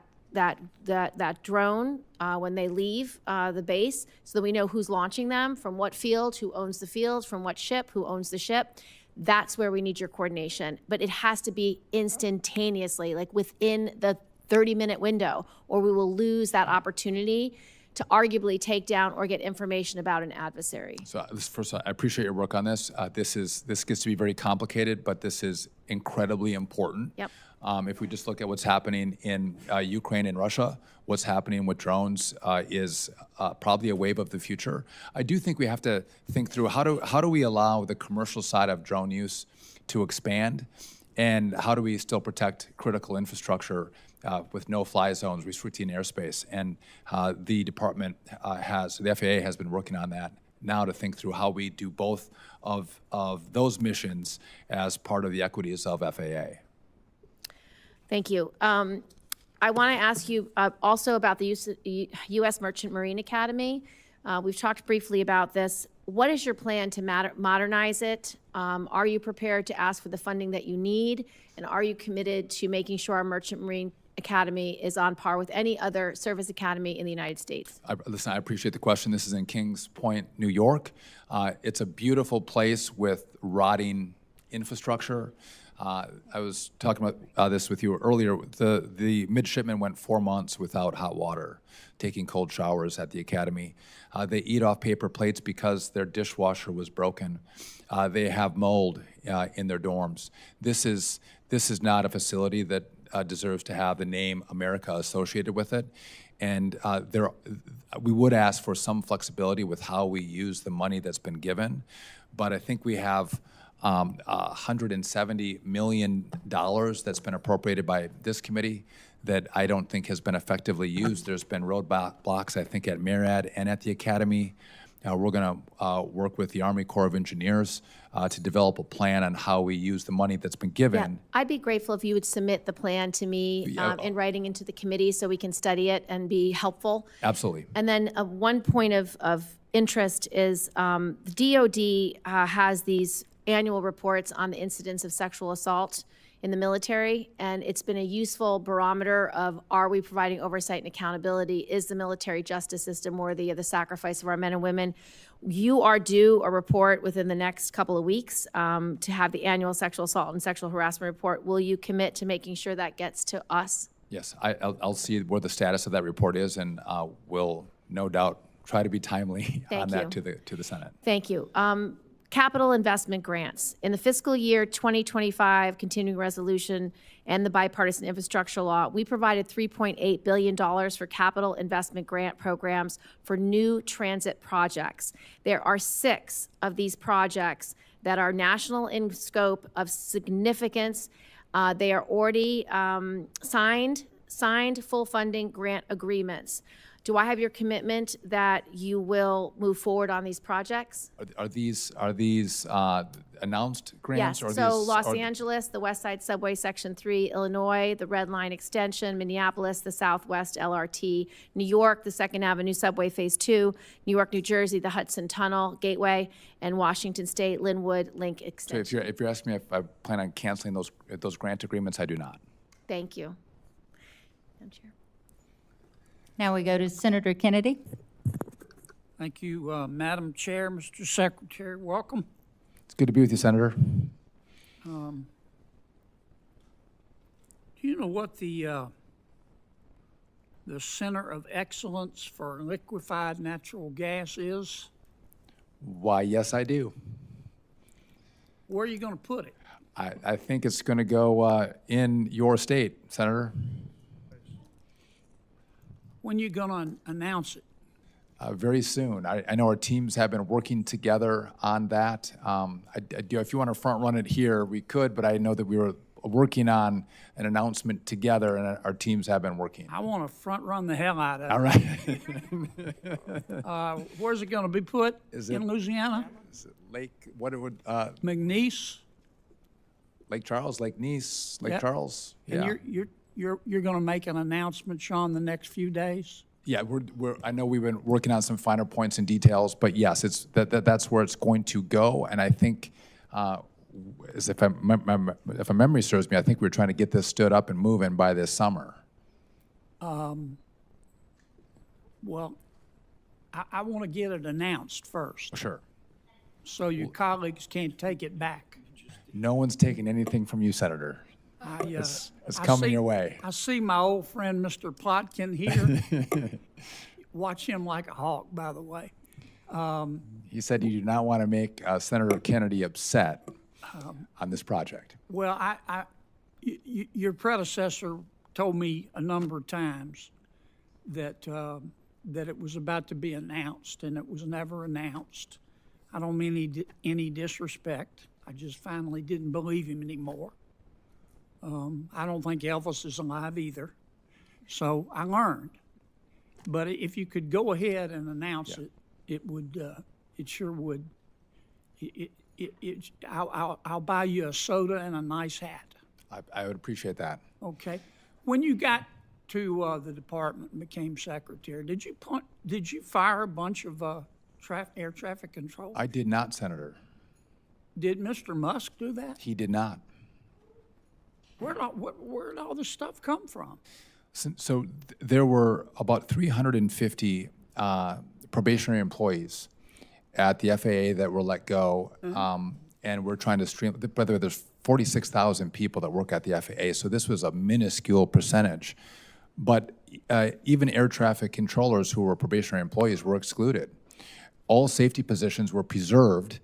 drone when they leave the base so that we know who's launching them, from what field, who owns the field, from what ship, who owns the ship. That's where we need your coordination. But it has to be instantaneously, like within the 30-minute window, or we will lose that opportunity to arguably take down or get information about an adversary. So first, I appreciate your work on this. This gets to be very complicated, but this is incredibly important. Yep. If we just look at what's happening in Ukraine and Russia, what's happening with drones is probably a wave of the future. I do think we have to think through how do we allow the commercial side of drone use to expand, and how do we still protect critical infrastructure with no-fly zones, restricting airspace. And the department the FAA has been working on that now to think through how we do both of those missions as part of the equities of FAA. Thank you. I want to ask you also about the U.S. Merchant Marine Academy. We've talked briefly about this. What is your plan to modernize it? Are you prepared to ask for the funding that you need? And are you committed to making sure our Merchant Marine Academy is on par with any other service academy in the United States? Listen, I appreciate the question. This is in Kings Point, New York. It's a beautiful place with rotting infrastructure. I was talking about this with you earlier. The midshipmen went 4 months without hot water, taking cold showers at the academy. They eat off paper plates because their dishwasher was broken. They have mold in their dorms. This is not a facility that deserves to have the name America associated with it. And we would ask for some flexibility with how we use the money that's been given, but I think we have $170 million that's been appropriated by this committee that I don't think has been effectively used. There's been roadblocks, I think, at MARAD and at the Academy. We're going to work with the Army Corps of Engineers to develop a plan on how we use the money that's been given. Yeah, I'd be grateful if you would submit the plan to me in writing into the committee so we can study it and be helpful. Absolutely. And then one point of interest is the DOD has these annual reports on the incidence of sexual assault in the military, and it's been a useful barometer of, are we providing oversight and accountability? Is the military justice system worthy of the sacrifice of our men and women? You are due a report within the next couple of weeks to have the annual sexual assault and sexual harassment report. Will you commit to making sure that gets to us? Yes, I'll see where the status of that report is, and will no doubt try to be timely on that to the Senate. Thank you. Capital investment grants. In the fiscal year 2025 continuing resolution and the bipartisan infrastructure law, we provided $3.8 billion for capital investment grant programs for new transit projects. There are 6 of these projects that are national in scope of significance. They are already signed full funding grant agreements. Do I have your commitment that you will move forward on these projects? Are these announced grants? Yes, Or so these, Los or- Angeles, the West Side Subway Section 3, Illinois, the Red Line Extension, Minneapolis, the Southwest LRT, New York, the 2nd Avenue Subway Phase 2, New York, New Jersey, the Hudson Tunnel Gateway, and Washington State, Linwood Link So Extension. if you're asking me if I plan on canceling those grant agreements, I do not. Thank you. Madam Chair. Now we go to Senator Kennedy. Thank you, Madam Chair, Mr. Secretary, welcome. It's good to be with you, Senator. Do you know what the Center of Excellence for Liquefied Natural Gas is? Why, yes, I do. Where are you going to put it? I think it's going to go in your state, Senator. When are you going to announce it? Very soon. I know our teams have been working together on that. If you want to front run it here, we could, but I know that we were working on an announcement together, and our teams have been working. I want to front run the hell out of it. All right. Where's it going to be put? Is it- In Louisiana? Is it Lake, what it would, McNeese? Lake Charles, Lake Nice, Lake Yep. Charles? And Yeah. you're going to make an announcement, Sean, the next few days? Yeah, I know we've been working on some finer points and details, but yes, that's where it's going to go. And I think, if my memory serves me, I think we're trying to get this stood up and moving by this summer. Well, I want to get it announced first, Sure. so your colleagues can't take it back. No one's taking anything from you, Senator. It's coming your way. I see my old friend, Mr. Plotkin here. Watch him like a hawk, by the way. He said you do not want to make Senator Kennedy upset on this project. Well, your predecessor told me a number of times that it was about to be announced, and it was never announced. I don't mean any disrespect. I just finally didn't believe him anymore. I don't think Elvis is alive either. So I learned. But if you could go ahead and announce it, it would, it sure would. I'll buy you a soda and a nice hat. I would appreciate that. Okay. When you got to the department and became secretary, did you fire a bunch of air traffic control? I did not, Senator. Did Mr. Musk do that? He did not. Where'd all this stuff come from? So there were about 350 probationary employees at the FAA that were let go, and we're trying to stream. By the way, there's 46,000 people that work at the FAA, so this was a minuscule percentage. But even air traffic controllers who were probationary employees were excluded. All safety positions were preserved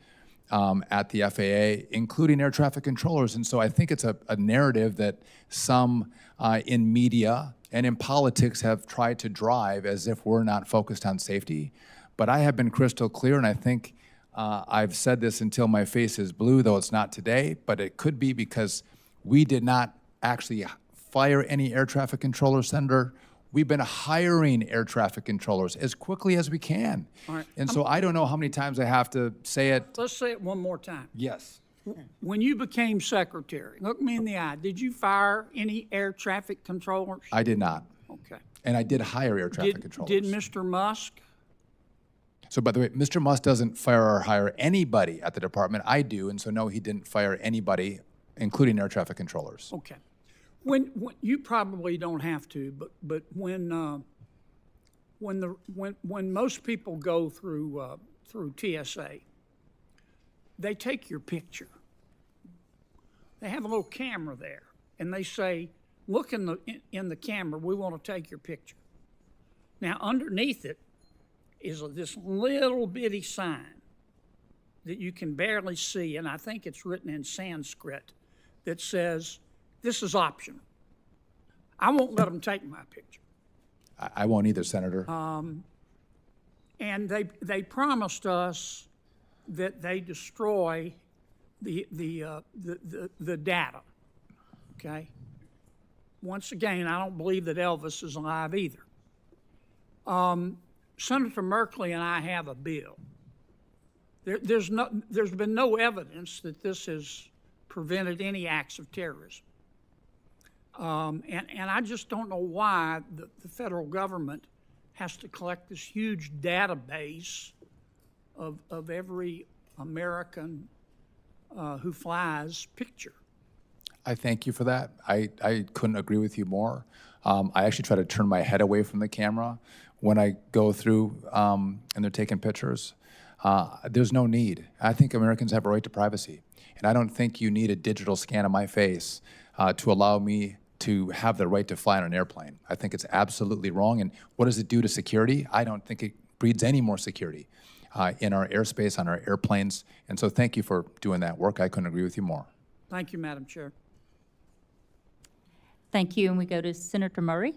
at the FAA, including air traffic controllers. And so I think it's a narrative that some in media and in politics have tried to drive as if we're not focused on safety. But I have been crystal clear, and I think I've said this until my face is blue, though it's not today, but it could be because we did not actually fire any air traffic controllers, Senator. We've been hiring air traffic controllers as quickly as we can. All right. And so I don't know how many times I have to say it. Let's say it one more time. Yes. When you became secretary, look me in the eye, did you fire any air traffic controllers? I did not. Okay. And I did hire air traffic controllers. Did Mr. Musk? So by the way, Mr. Musk doesn't fire or hire anybody at the department. I do, and so no, he didn't fire anybody, including air traffic controllers. Okay. When you probably don't have to, but when most people go through TSA, they take your picture. They have a little camera there, and they say, "Look in the camera. We want to take your picture." Now, underneath it is this little bitty sign that you can barely see, and I think it's written in Sanskrit, that says, "This is optional. I won't let them take my picture." I won't either, Senator. And they promised us that they destroy the data. Okay. Once again, I don't believe that Elvis is alive either. Senator Merkley and I have a bill. There's been no evidence that this has prevented any acts of terrorism. And I just don't know why the federal government has to collect this huge database of every American who flies picture. I thank you for that. I couldn't agree with you more. I actually try to turn my head away from the camera when I go through and they're taking pictures. There's no need. I think Americans have a right to privacy. And I don't think you need a digital scan of my face to allow me to have the right to fly on an airplane. I think it's absolutely wrong. And what does it do to security? I don't think it breeds any more security in our airspace, on our airplanes. And so thank you for doing that work. I couldn't agree with you more. Thank you, Madam Chair. Thank you, and we go to Senator Murray.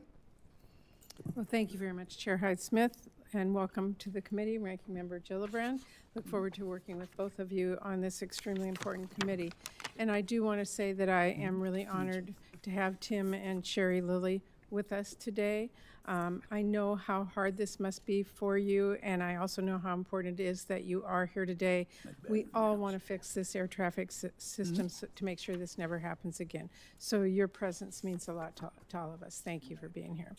Well, thank you very much, Chair Hyde-Smith, and welcome to the committee, Ranking Member Gillibrand. Look forward to working with both of you on this extremely important committee. And I do want to say that I am really honored to have Tim and Sherry Lilly with us today. I know how hard this must be for you, and I also know how important it is that you are here today. We all want to fix this air traffic system to make sure this never happens again. So your presence means a lot to all of us. Thank you for being here.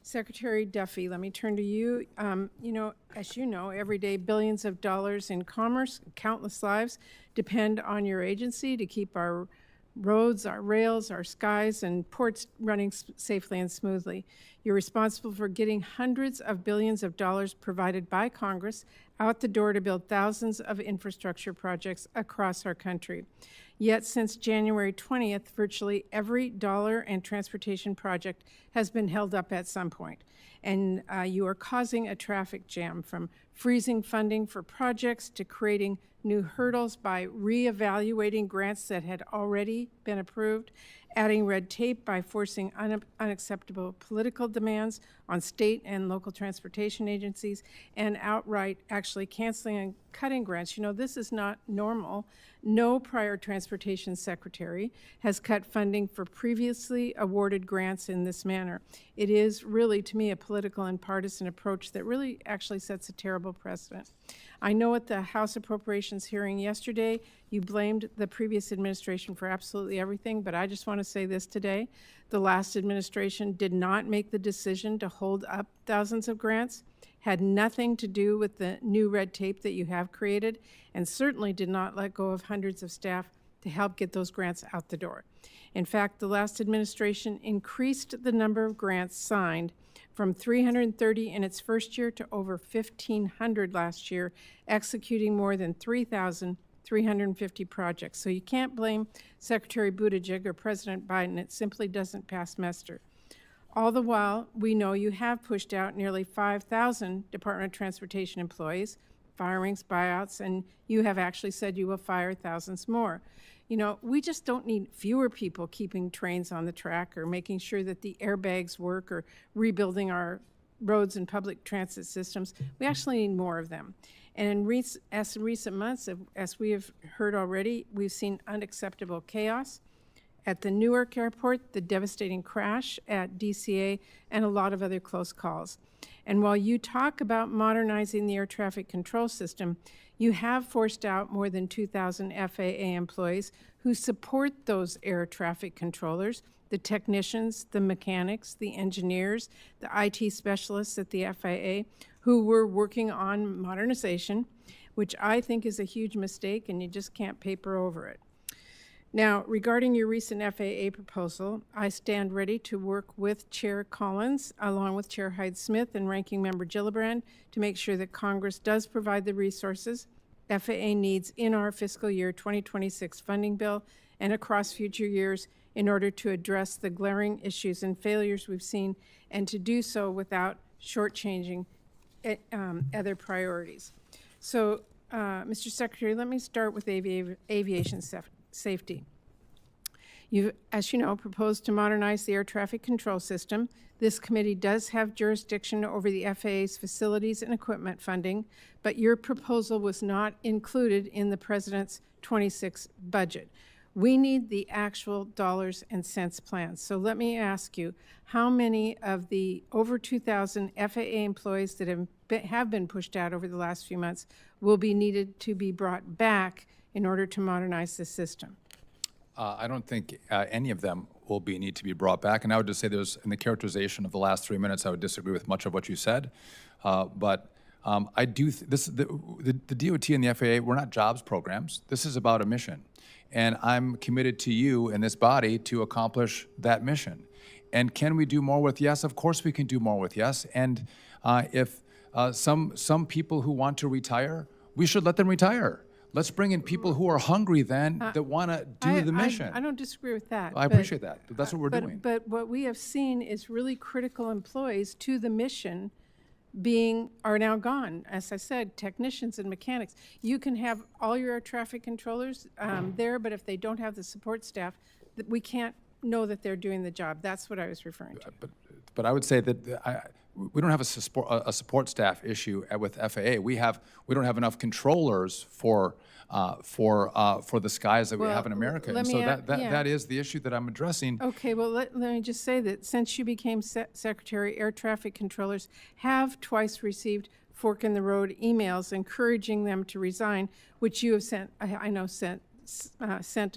Secretary Duffy, let me turn to you. As you know, every day billions of dollars in commerce, countless lives depend on your agency to keep our roads, our rails, our skies, and ports running safely and smoothly. You're responsible for getting hundreds of billions of dollars provided by Congress out the door to build thousands of infrastructure projects across our country. Yet since January 20th, virtually every dollar and transportation project has been held up at some point. And you are causing a traffic jam, from freezing funding for projects to creating new hurdles by reevaluating grants that had already been approved, adding red tape by forcing unacceptable political demands on state and local transportation agencies, and outright actually canceling and cutting grants. This is not normal. No prior transportation secretary has cut funding for previously awarded grants in this manner. It is really, to me, a political and partisan approach that really actually sets a terrible precedent. I know at the House Appropriations hearing yesterday, you blamed the previous administration for absolutely everything, but I just want to say this today. The last administration did not make the decision to hold up thousands of grants, had nothing to do with the new red tape that you have created, and certainly did not let go of hundreds of staff to help get those grants out the door. In fact, the last administration increased the number of grants signed from 330 in its first year to over 1,500 last year, executing more than 3,350 projects. So you can't blame Secretary Buttigieg or President Biden. It simply doesn't pass muster. All the while, we know you have pushed out nearly 5,000 Department of Transportation employees, firings, buyouts, and you have actually said you will fire thousands more. You know, we just don't need fewer people keeping trains on the track or making sure that the airbags work or rebuilding our roads and public transit systems. We actually need more of them. And in recent months, as we have heard already, we've seen unacceptable chaos at the Newark airport, the devastating crash at DCA, and a lot of other close calls. And while you talk about modernizing the air traffic control system, you have forced out more than 2,000 FAA employees who support those air traffic controllers, the technicians, the mechanics, the engineers, the IT specialists at the FAA, who were working on modernization, which I think is a huge mistake, and you just can't paper over it. Now, regarding your recent FAA proposal, I stand ready to work with Chair Collins, along with Chair Hyde-Smith and Ranking Member Gillibrand, to make sure that Congress does provide the resources FAA needs in our fiscal year 2026 funding bill and across future years in order to address the glaring issues and failures we've seen, and to do so without shortchanging other priorities. So, Mr. Secretary, let me start with aviation safety. You, as you know, proposed to modernize the air traffic control system. This committee does have jurisdiction over the FAA's facilities and equipment funding, but your proposal was not included in the President's 26 budget. We need the actual dollars and cents plans. So let me ask you, how many of the over 2,000 FAA employees that have been pushed out over the last few months will be needed to be brought back in order to modernize the system? I don't think any of them will need to be brought back. And I would just say there's, in the characterization of the last 3 minutes, I would disagree with much of what you said. But I do, the DOT and the FAA, we're not jobs programs. This is about a mission. And I'm committed to you and this body to accomplish that mission. And can we do more with yes? Of course we can do more with yes. And if some people who want to retire, we should let them retire. Let's bring in people who are hungry then that want to do the mission. I don't disagree with that. I appreciate that. That's what we're doing. But what we have seen is really critical employees to the mission are now gone. As I said, technicians and mechanics. You can have all your air traffic controllers there, but if they don't have the support staff, we can't know that they're doing the job. That's what I was referring to. But I would say that we don't have a support staff issue with FAA. We don't have enough controllers for the skies that we have in America. And so that is the issue that I'm addressing. Okay, well, let me just say that since you became Secretary, air traffic controllers have twice received fork in the road emails encouraging them to resign, which you have sent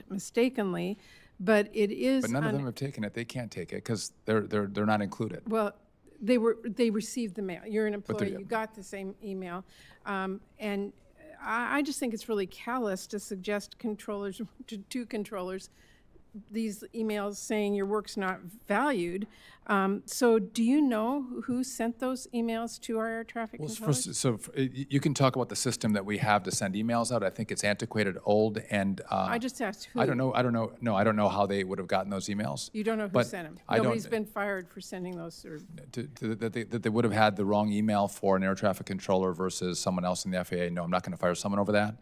mistakenly, but it is. But none of them have taken it. They can't take it because they're not included. Well, they received the mail. You're an employee. You got the same email, and I just think it's really callous to suggest controllers to controllers these emails saying your work's not valued. So do you know who sent those emails to our air traffic controllers? You can talk about the system that we have to send emails out. I think it's antiquated, old, and I just asked who. I don't know. No, I don't know how they would have gotten those emails. You don't know who sent them. Nobody's been fired for sending those. That they would have had the wrong email for an air traffic controller versus someone else in the FAA. No, I'm not going to fire someone over that.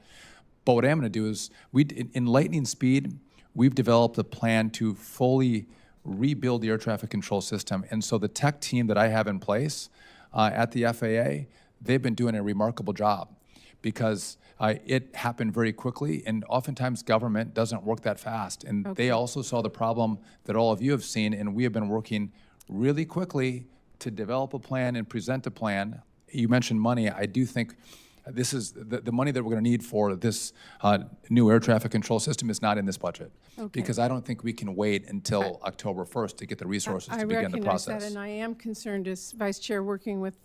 But what I am going to do is, in lightning speed, we've developed a plan to fully rebuild the air traffic control system. And so the tech team that I have in place at the FAA, they've been doing a remarkable job because it happened very quickly, and oftentimes government doesn't work that fast. And they also saw the problem that all of you have seen, and we have been working really quickly to develop a plan and present a plan. You mentioned money. I do think this is the money that we're going to need for this new air traffic control system is not in this budget. Because I don't think we can wait until October 1st to get the resources to begin the process. I recognize that, and I am concerned as Vice Chair working with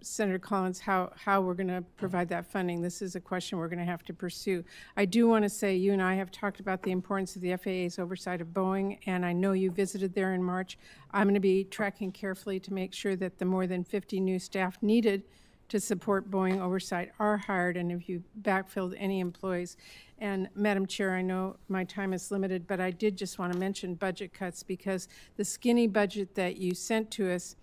Senator Collins how we're going to provide that funding. This is a question we're going to have to pursue. I do want to say you and I have talked about the importance of the FAA's oversight of Boeing, and I know you visited there in March. I'm going to be tracking carefully to make sure that the more than 50 new staff needed to support Boeing oversight are hired, and if you backfilled any employees. And Madam Chair, I know my time is limited, but I did just want to mention budget cuts because the skinny budget that you sent to us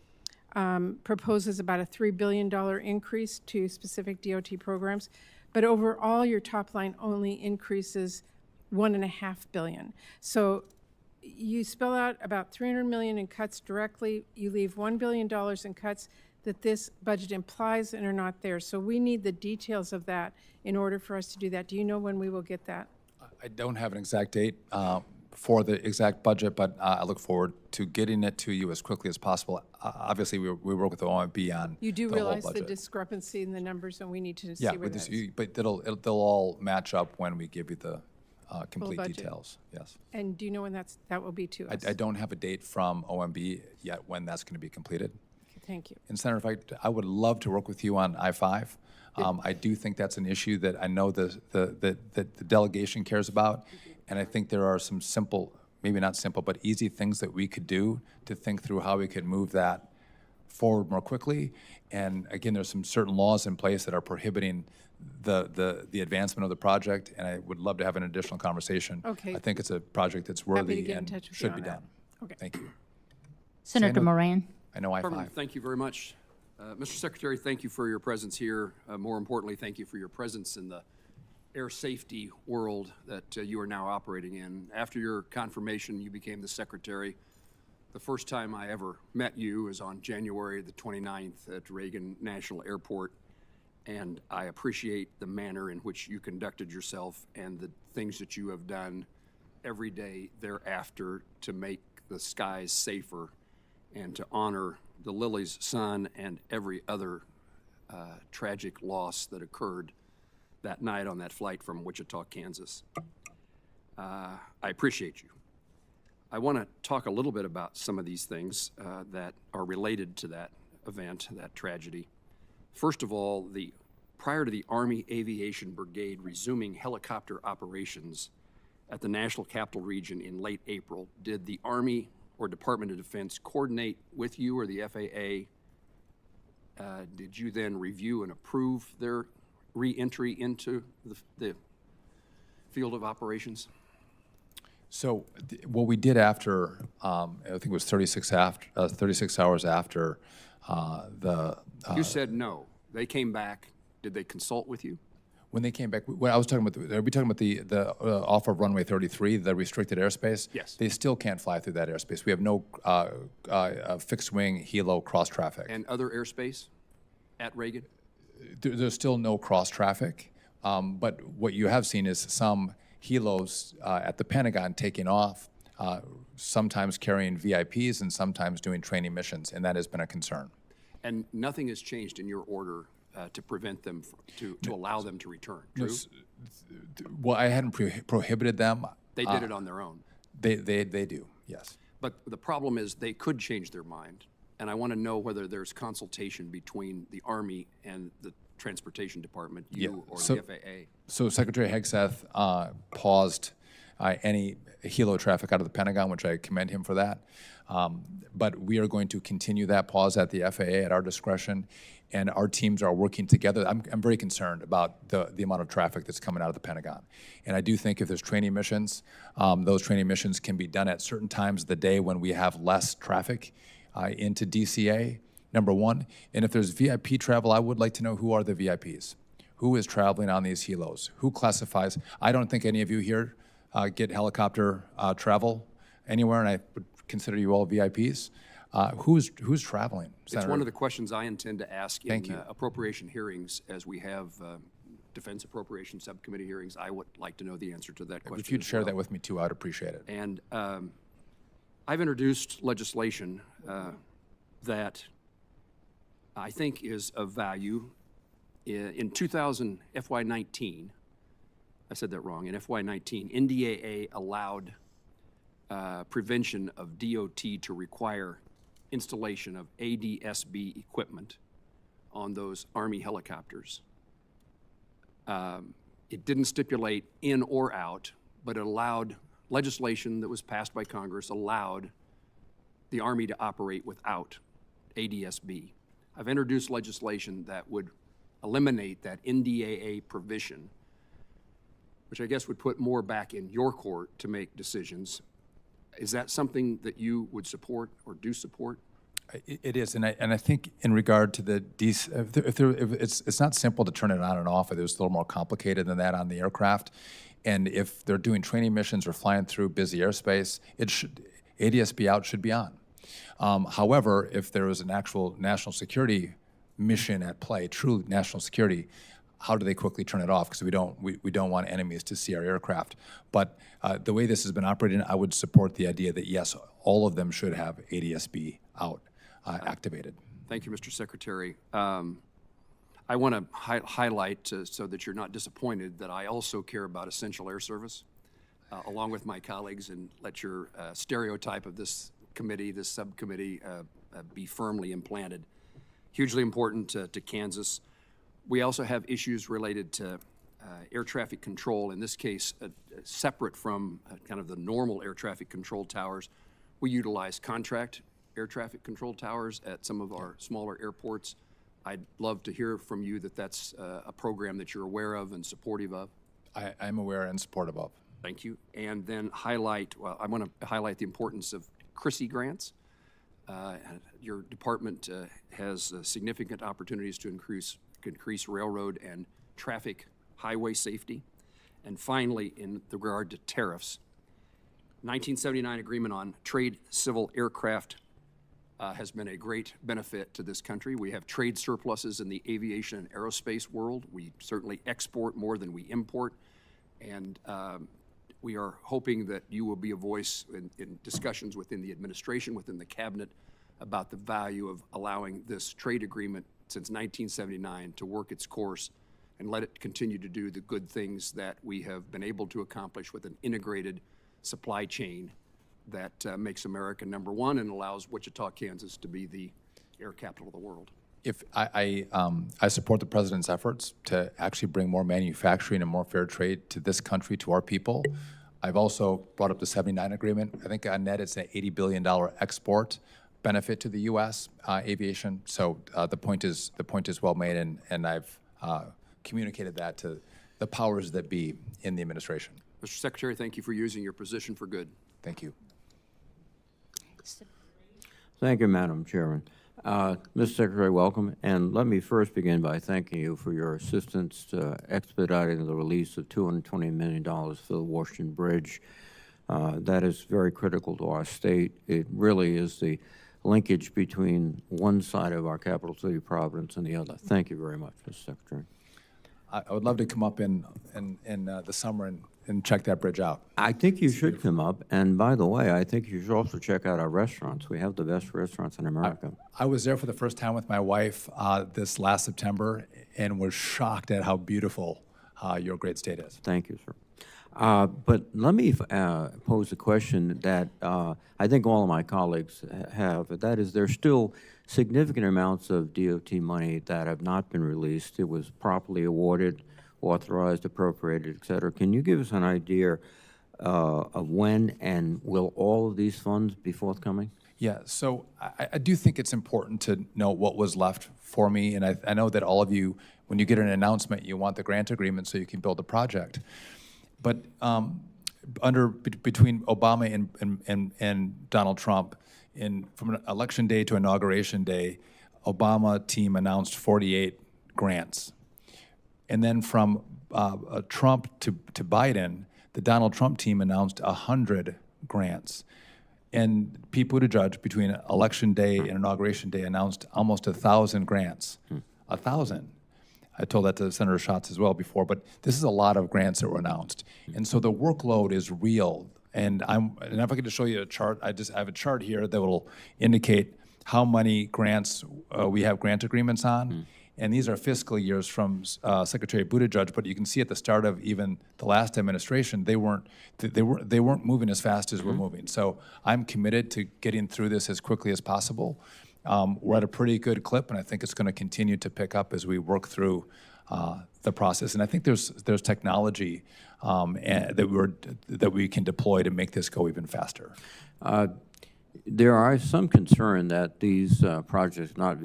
proposes about a $3 billion increase to specific DOT programs, but overall, your top line only increases $1.5 billion. So you spell out about $300 million in cuts directly. You leave $1 billion in cuts that this budget implies and are not there. So we need the details of that in order for us to do that. Do you know when we will get that? I don't have an exact date for the exact budget, but I look forward to getting it to you as quickly as possible. Obviously, we work with the OMB on You do the whole realize the budget. discrepancy in the numbers, and we need to Yeah, see where that is. but they'll all match up when we give you the complete budget. details. Yes. And do you know when that will be to us? I don't have a date from OMB yet when that's going to be completed. Thank you. And Senator, in fact, I would love to work with you on I-5. I do think that's an issue that I know the delegation cares about, and I think there are some simple, maybe not simple, but easy things that we could do to think through how we could move that forward more quickly. And again, there's some certain laws in place that are prohibiting the advancement of the project, and I would love to have an additional conversation. Okay. I think it's a project that's Happy to worthy get in and touch with you should on be that. done. Okay. Thank you. Senator Moran. I know Affirmative. I-5. Thank you very much. Mr. Secretary, thank you for your presence here. More importantly, thank you for your presence in the air safety world that you are now operating in. After your confirmation, you became the Secretary. The first time I ever met you was on January the 29th at Reagan National Airport, and I appreciate the manner in which you conducted yourself and the things that you have done every day thereafter to make the skies safer and to honor the Lily's son and every other tragic loss that occurred that night on that flight from Wichita, Kansas. I appreciate you. I want to talk a little bit about some of these things that are related to that event, that tragedy. First of all, prior to the Army Aviation Brigade resuming helicopter operations at the National Capital Region in late April, did the Army or Department of Defense coordinate with you or the FAA? Did you then review and approve their re-entry into the field of operations? So what we did after, I think it was 36 hours after You said no. They came back. Did they consult with you? when they came back, when I was talking about, are we talking about the off of runway 33, the restricted airspace? Yes. They still can't fly through that airspace. We have no fixed wing helo cross traffic. And other airspace at Reagan? There's still no cross traffic, but what you have seen is some helos at the Pentagon taking off, sometimes carrying VIPs and sometimes doing training missions, and that has been a concern. And nothing has changed in your order to prevent them, to allow them to return, true? Well, I hadn't prohibited them. They did it on their own. They do, yes. But the problem is they could change their mind. And I want to know whether there's consultation between the Army and the Transportation Department, you or the FAA. So Secretary Hegseth paused any helo traffic out of the Pentagon, which I commend him for that. But we are going to continue that pause at the FAA at our discretion, and our teams are working together. I'm very concerned about the amount of traffic that's coming out of the Pentagon. And I do think if there's training missions, those training missions can be done at certain times of the day when we have less traffic into DCA, number one. And if there's VIP travel, I would like to know who are the VIPs. Who is traveling on these helos? Who classifies? I don't think any of you here get helicopter travel anywhere, and I would consider you all VIPs. Who's traveling, Senator? It's one of the questions I intend to ask Thank in you. appropriation hearings as we have Defense Appropriations Subcommittee hearings. I would like to know the answer to that question. If you'd as share well. that with me too, I'd appreciate it. And I've introduced legislation that I think is of value. In 2000 FY19, I said that wrong, in FY19, NDAA allowed prevention of DOT to require installation of ADSB equipment on those Army helicopters. It didn't stipulate in or out, but it allowed legislation that was passed by Congress allowed the Army to operate without ADSB. I've introduced legislation that would eliminate that NDAA provision, which I guess would put more back in your court to make decisions. Is that something that you would support or do support? It is, and I think in regard to the if it's not simple to turn it on and off. It was a little more complicated than that on the aircraft, and if they're doing training missions or flying through busy airspace, ADS-B out should be on. However, if there was an actual national security mission at play, true national security, how do they quickly turn it off? Because we don't want enemies to see our aircraft. But the way this has been operating, I would support the idea that yes, all of them should have ADS-B out activated. Thank you, Mr. Secretary. I want to highlight, so that you're not disappointed, that I also care about essential air service, along with my colleagues, and let your stereotype of this committee, this subcommittee, be firmly implanted. Hugely important to Kansas. We also have issues related to air traffic control, in this case, separate from kind of the normal air traffic control towers. We utilize contract air traffic control towers at some of our smaller airports. I'd love to hear from you that that's a program that you're aware of and supportive of. I'm aware and supportive of. Thank you. And then I want to highlight the importance of CRISI grants. Your department has significant opportunities to increase railroad and traffic highway safety. And finally, in regard to tariffs, 1979 agreement on trade civil aircraft has been a great benefit to this country. We have trade surpluses in the aviation and aerospace world. We certainly export more than we import. And we are hoping that you will be a voice in discussions within the administration, within the cabinet, about the value of allowing this trade agreement since 1979 to work its course and let it continue to do the good things that we have been able to accomplish with an integrated supply chain that makes America #1 and allows Wichita, Kansas to be the air capital of the world. If I support the president's efforts to actually bring more manufacturing and more fair trade to this country, to our people. I've also brought up the 79 agreement. I think on net it's an $80 billion export benefit to the U.S. Aviation. So the point is well made, and I've communicated that to the powers that be in the administration. Mr. Secretary, thank you for using your position for good. Thank you. Thank you, Madam Chairman. Mr. Secretary, welcome. And let me first begin by thanking you for your assistance to expediting the release of $220 million for the Washington Bridge. That is very critical to our state. It really is the linkage between one side of our capital city, Providence, and the other. Thank you very much, Mr. Secretary. I would love to come up in the summer and check that bridge out. I think you should come up. And by the way, I think you should also check out our restaurants. We have the best restaurants in America. I was there for the first time with my wife this last September and was shocked at how beautiful your great state is. Thank you, sir. But let me pose a question that I think all of my colleagues have. That is, there's still significant amounts of DOT money that have not been released. It was properly awarded, authorized, appropriated, et cetera. Can you give us an idea of when, and will all of these funds be forthcoming? Yeah, so I do think it's important to know what was left for me, and I know that all of you, when you get an announcement, you want the grant agreement so you can build a project. But between Obama and Donald Trump, from an election day to inauguration day, Obama team announced 48 grants. And then from Trump to Biden, the Donald Trump team announced 100 grants. And Pete Buttigieg, between election day and inauguration day, announced almost 1,000 grants. 1,000. I told that to Senator Schatz as well before, but this is a lot of grants that were announced. And so the workload is real. And if I could just show you a chart, I have a chart here that will indicate how many grants we have grant agreements on. And these are fiscal years from Secretary Buttigieg, but you can see at the start of even the last administration, they weren't moving as fast as we're moving. So I'm committed to getting through this as quickly as possible. We're at a pretty good clip, and I think it's going to continue to pick up as we work through the process. And I think there's technology that we can deploy to make this go even faster. There are some concern that these projects not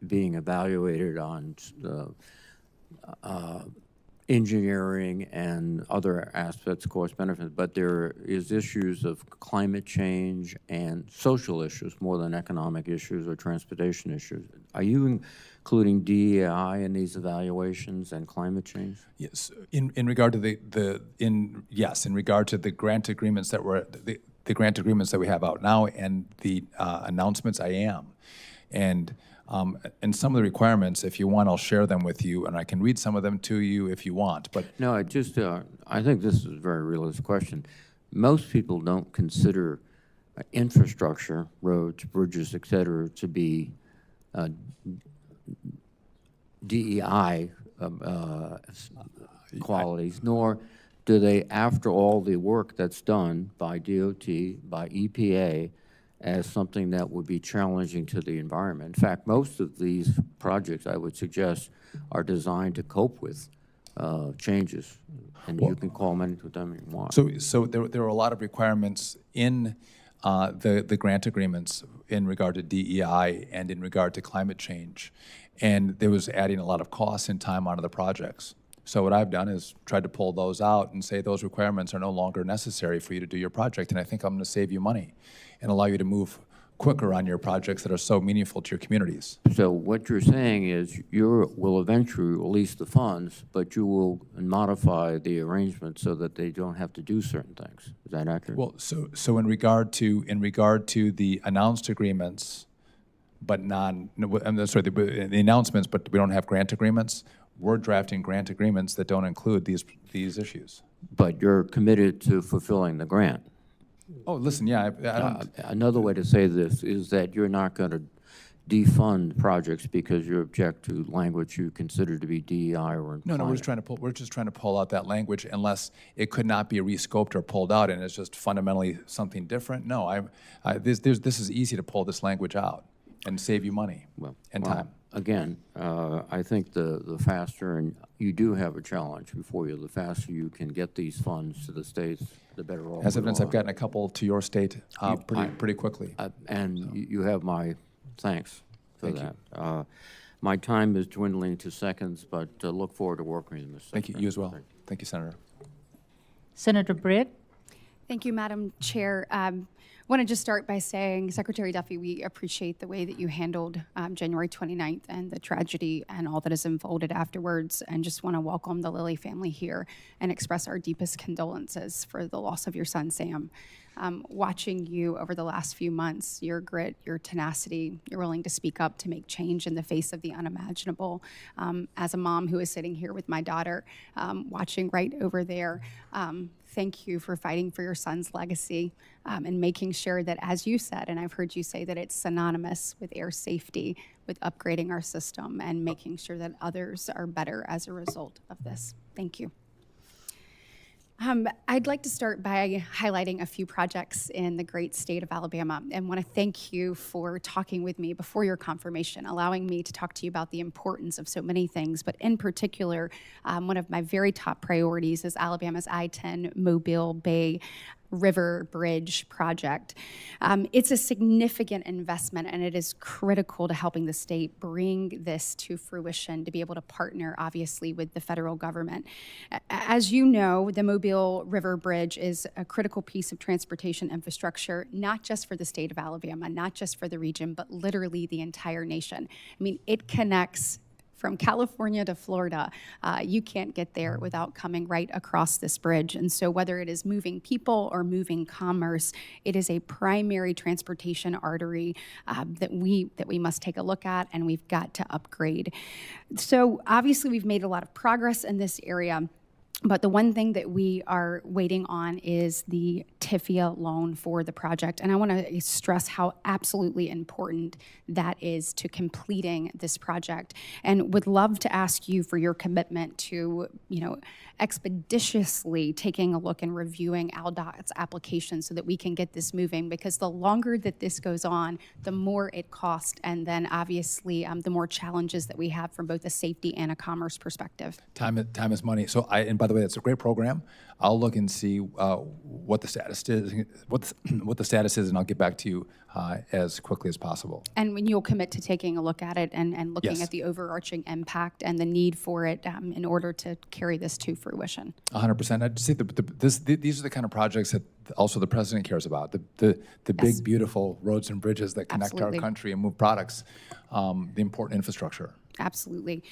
being evaluated on engineering and other aspects, cost benefits, but there is issues of climate change and social issues more than economic issues or transportation issues. Are you including DEI in these evaluations and climate change? Yes, in regard to in regard to the grant agreements that the grant agreements that we have out now and the announcements, I am. And some of the requirements, if you want, I'll share them with you, and I can read some of them to you if you want. But No, I think this is a very realistic question. Most people don't consider infrastructure, roads, bridges, et cetera, to be DEI qualities, nor do they, after all the work that's done by DOT, by EPA, as something that would be challenging to the environment. In fact, most of these projects, I would suggest, are designed to cope with changes, and you can call them anything you want. So there are a lot of requirements in the grant agreements in regard to DEI and in regard to climate change, and there was adding a lot of costs and time onto the projects. So what I've done is tried to pull those out and say those requirements are no longer necessary for you to do your project, and I think I'm going to save you money and allow you to move quicker on your projects that are so meaningful to your communities. So what you're saying is you will eventually release the funds, but you will modify the arrangement so that they don't have to do certain things. Is that accurate? Well, so in regard to the announced agreements, but the announcements, but we don't have grant agreements. We're drafting grant agreements that don't include these issues. But you're committed to fulfilling the grant. Oh, listen, yeah, I don't. Another way to say this is that you're not going to defund projects because you object to language you consider to be DEI or No, we're just trying to pull out that language unless it could not be rescoped or pulled out, and it's just fundamentally something different. No, this is easy to pull this language out and save you money and time. Again, I think the faster, and you do have a challenge before you, the faster you can get these funds to the states, the better off. As evidence, I've gotten a couple to your state pretty quickly. And you have my thanks for Thank that. My time is dwindling to seconds, but look forward to working with you, Mr. Thank you. You as well. Thank you, Senator. Senator Britt? Thank you, Madam Chair. I want to just start by saying, Secretary Duffy, we appreciate the way that you handled January 29th and the tragedy and all that has unfolded afterwards, and just want to welcome the Lilly family here and express our deepest condolences for the loss of your son, Sam. Watching you over the last few months, your grit, your tenacity, you're willing to speak up to make change in the face of the unimaginable. As a mom who is sitting here with my daughter, watching right over there, thank you for fighting for your son's legacy and making sure that, as you said, and I've heard you say that it's synonymous with air safety, with upgrading our system and making sure that others are better as a result of this. Thank you. I'd like to start by highlighting a few projects in the great state of Alabama, and want to thank you for talking with me before your confirmation, allowing me to talk to you about the importance of so many things, but in particular, one of my very top priorities is Alabama's I-10 Mobile Bay River Bridge project. It's a significant investment, and it is critical to helping the state bring this to fruition, to be able to partner, obviously, with the federal government. As you know, the Mobile River Bridge is a critical piece of transportation infrastructure, not just for the state of Alabama, not just for the region, but literally the entire nation. I mean, it connects from California to Florida. You can't get there without coming right across this bridge. And so whether it is moving people or moving commerce, it is a primary transportation artery that we must take a look at, and we've got to upgrade. So obviously we've made a lot of progress in this area. But the one thing that we are waiting on is the TIFIA loan for the project. And I want to stress how absolutely important that is to completing this project. And would love to ask you for your commitment to, expeditiously taking a look and reviewing ALDOT's application so that we can get this moving, because the longer that this goes on, the more it costs, and then obviously the more challenges that we have from both a safety and a commerce perspective. Time is money. So and by the the way, it's a great program. I'll look and see what the status is, what the status is, and I'll get back to you as quickly as possible. And when you'll commit to taking a look at it and looking Yes. at the overarching impact and the need for it in order to carry this to fruition. 100%. I'd say these are the kind of projects that also the president cares about. The big, beautiful roads and bridges that connect Absolutely. our country and move products, the important infrastructure. Absolutely.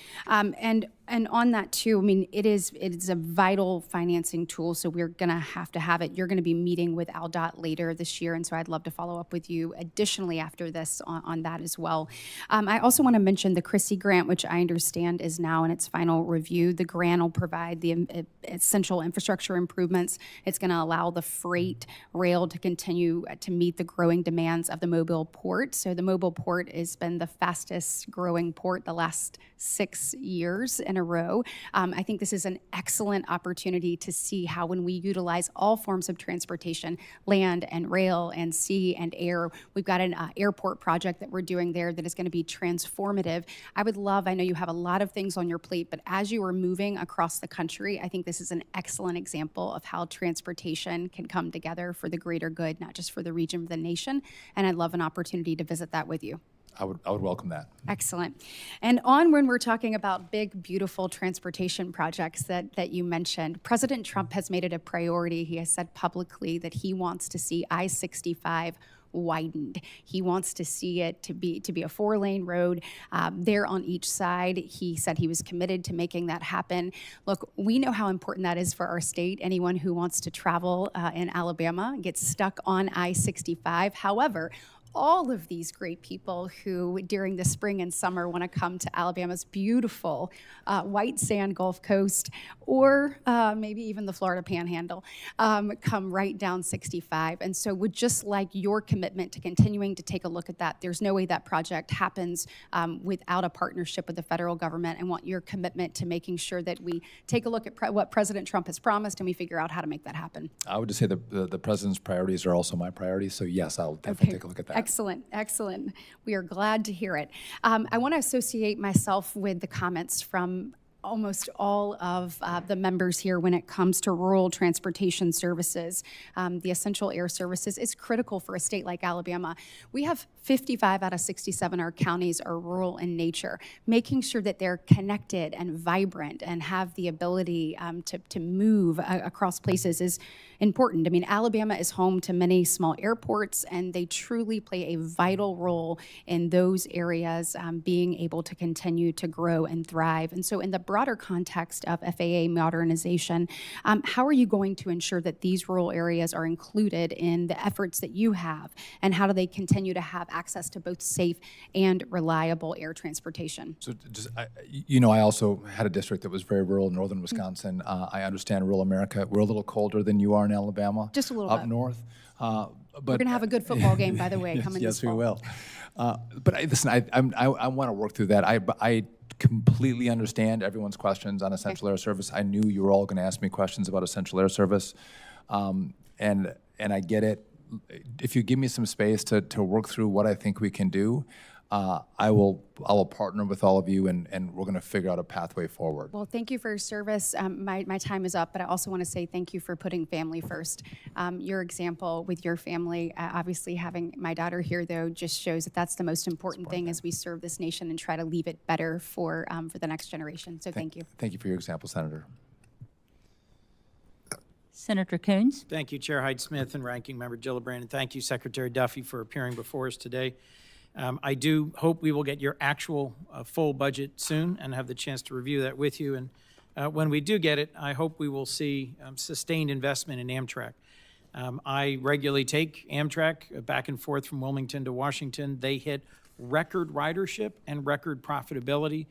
And on that too, I mean, it is a vital financing tool, so we're going to have it. You're going to be meeting with AlDOT later this year, and so I'd love to follow up with you additionally after this on that as well. I also want to mention the Chrissy grant, which I understand is now in its final review. The grant will provide the essential infrastructure improvements. It's going to allow the freight rail to continue to meet the growing demands of the Mobile port. So the Mobile port has been the fastest growing port the last 6 years in a row. I think this is an excellent opportunity to see how when we utilize all forms of transportation, land and rail and sea and air, we've got an airport project that we're doing there that is going to be transformative. I know you have a lot of things on your plate, but as you are moving across the country, I think this is an excellent example of how transportation can come together for the greater good, not just for the region, but the nation. And I'd love an opportunity to visit that with you. I would welcome that. Excellent. And on when we're talking about big, beautiful transportation projects that you mentioned, President Trump has made it a priority. He has said publicly that he wants to see I-65 widened. He wants to see it to be a 4-lane road there on each side. He said he was committed to making that happen. Look, we know how important that is for our state. Anyone who wants to travel in Alabama gets stuck on I-65. However, all of these great people who during the spring and summer want to come to Alabama's beautiful white sand Gulf Coast or maybe even the Florida Panhandle come right down 65. And so would just like your commitment to continuing to take a look at that. There's no way that project happens without a partnership with the federal government, and want your commitment to making sure that we take a look at what President Trump has promised and we figure out how to make that happen. I would just say the president's priorities are also my priorities, so yes, I'll definitely take a look at that. Excellent, excellent. We are glad to hear it. I want to associate myself with the comments from almost all of the members here when it comes to rural transportation services. The essential air services is critical for a state like Alabama. We have 55 out of 67 our counties are rural in nature. Making sure that they're connected and vibrant and have the ability to move across places is important. I mean, Alabama is home to many small airports, and they truly play a vital role in those areas being able to continue to grow and thrive. And so in the broader context of FAA modernization, how are you going to ensure that these rural areas are included in the efforts that you have, and how do they continue to have access to both safe and reliable air transportation? So I also had a district that was very rural in northern Wisconsin. I understand rural America. We're a little colder than you are in Alabama. Just a little up bit. north. But We're going to have a good football game, by the way, coming this yes, we fall. will. But I want to work through that. I completely understand everyone's questions on essential air service. I knew you were all going to ask me questions about essential air service, and I get it. If you give me some space to work through what I think we can do, I will partner with all of you, and we're going to figure out a pathway forward. Well, thank you for your service. My time is up, but I also want to say thank you for putting family first. Your example with your family, obviously having my daughter here, though, just shows that that's the most important thing as we serve this nation and try to leave it better for the next generation. So thank you. Thank you for your example, Senator. Senator Coons. Thank you, Chair Hyde-Smith and Ranking Member Gillibrand, and thank you, Secretary Duffy, for appearing before us today. I do hope we will get your actual full budget soon and have the chance to review that with you. And when we do get it, I hope we will see sustained investment in Amtrak. I regularly take Amtrak back and forth from Wilmington to Washington. They hit record ridership and record profitability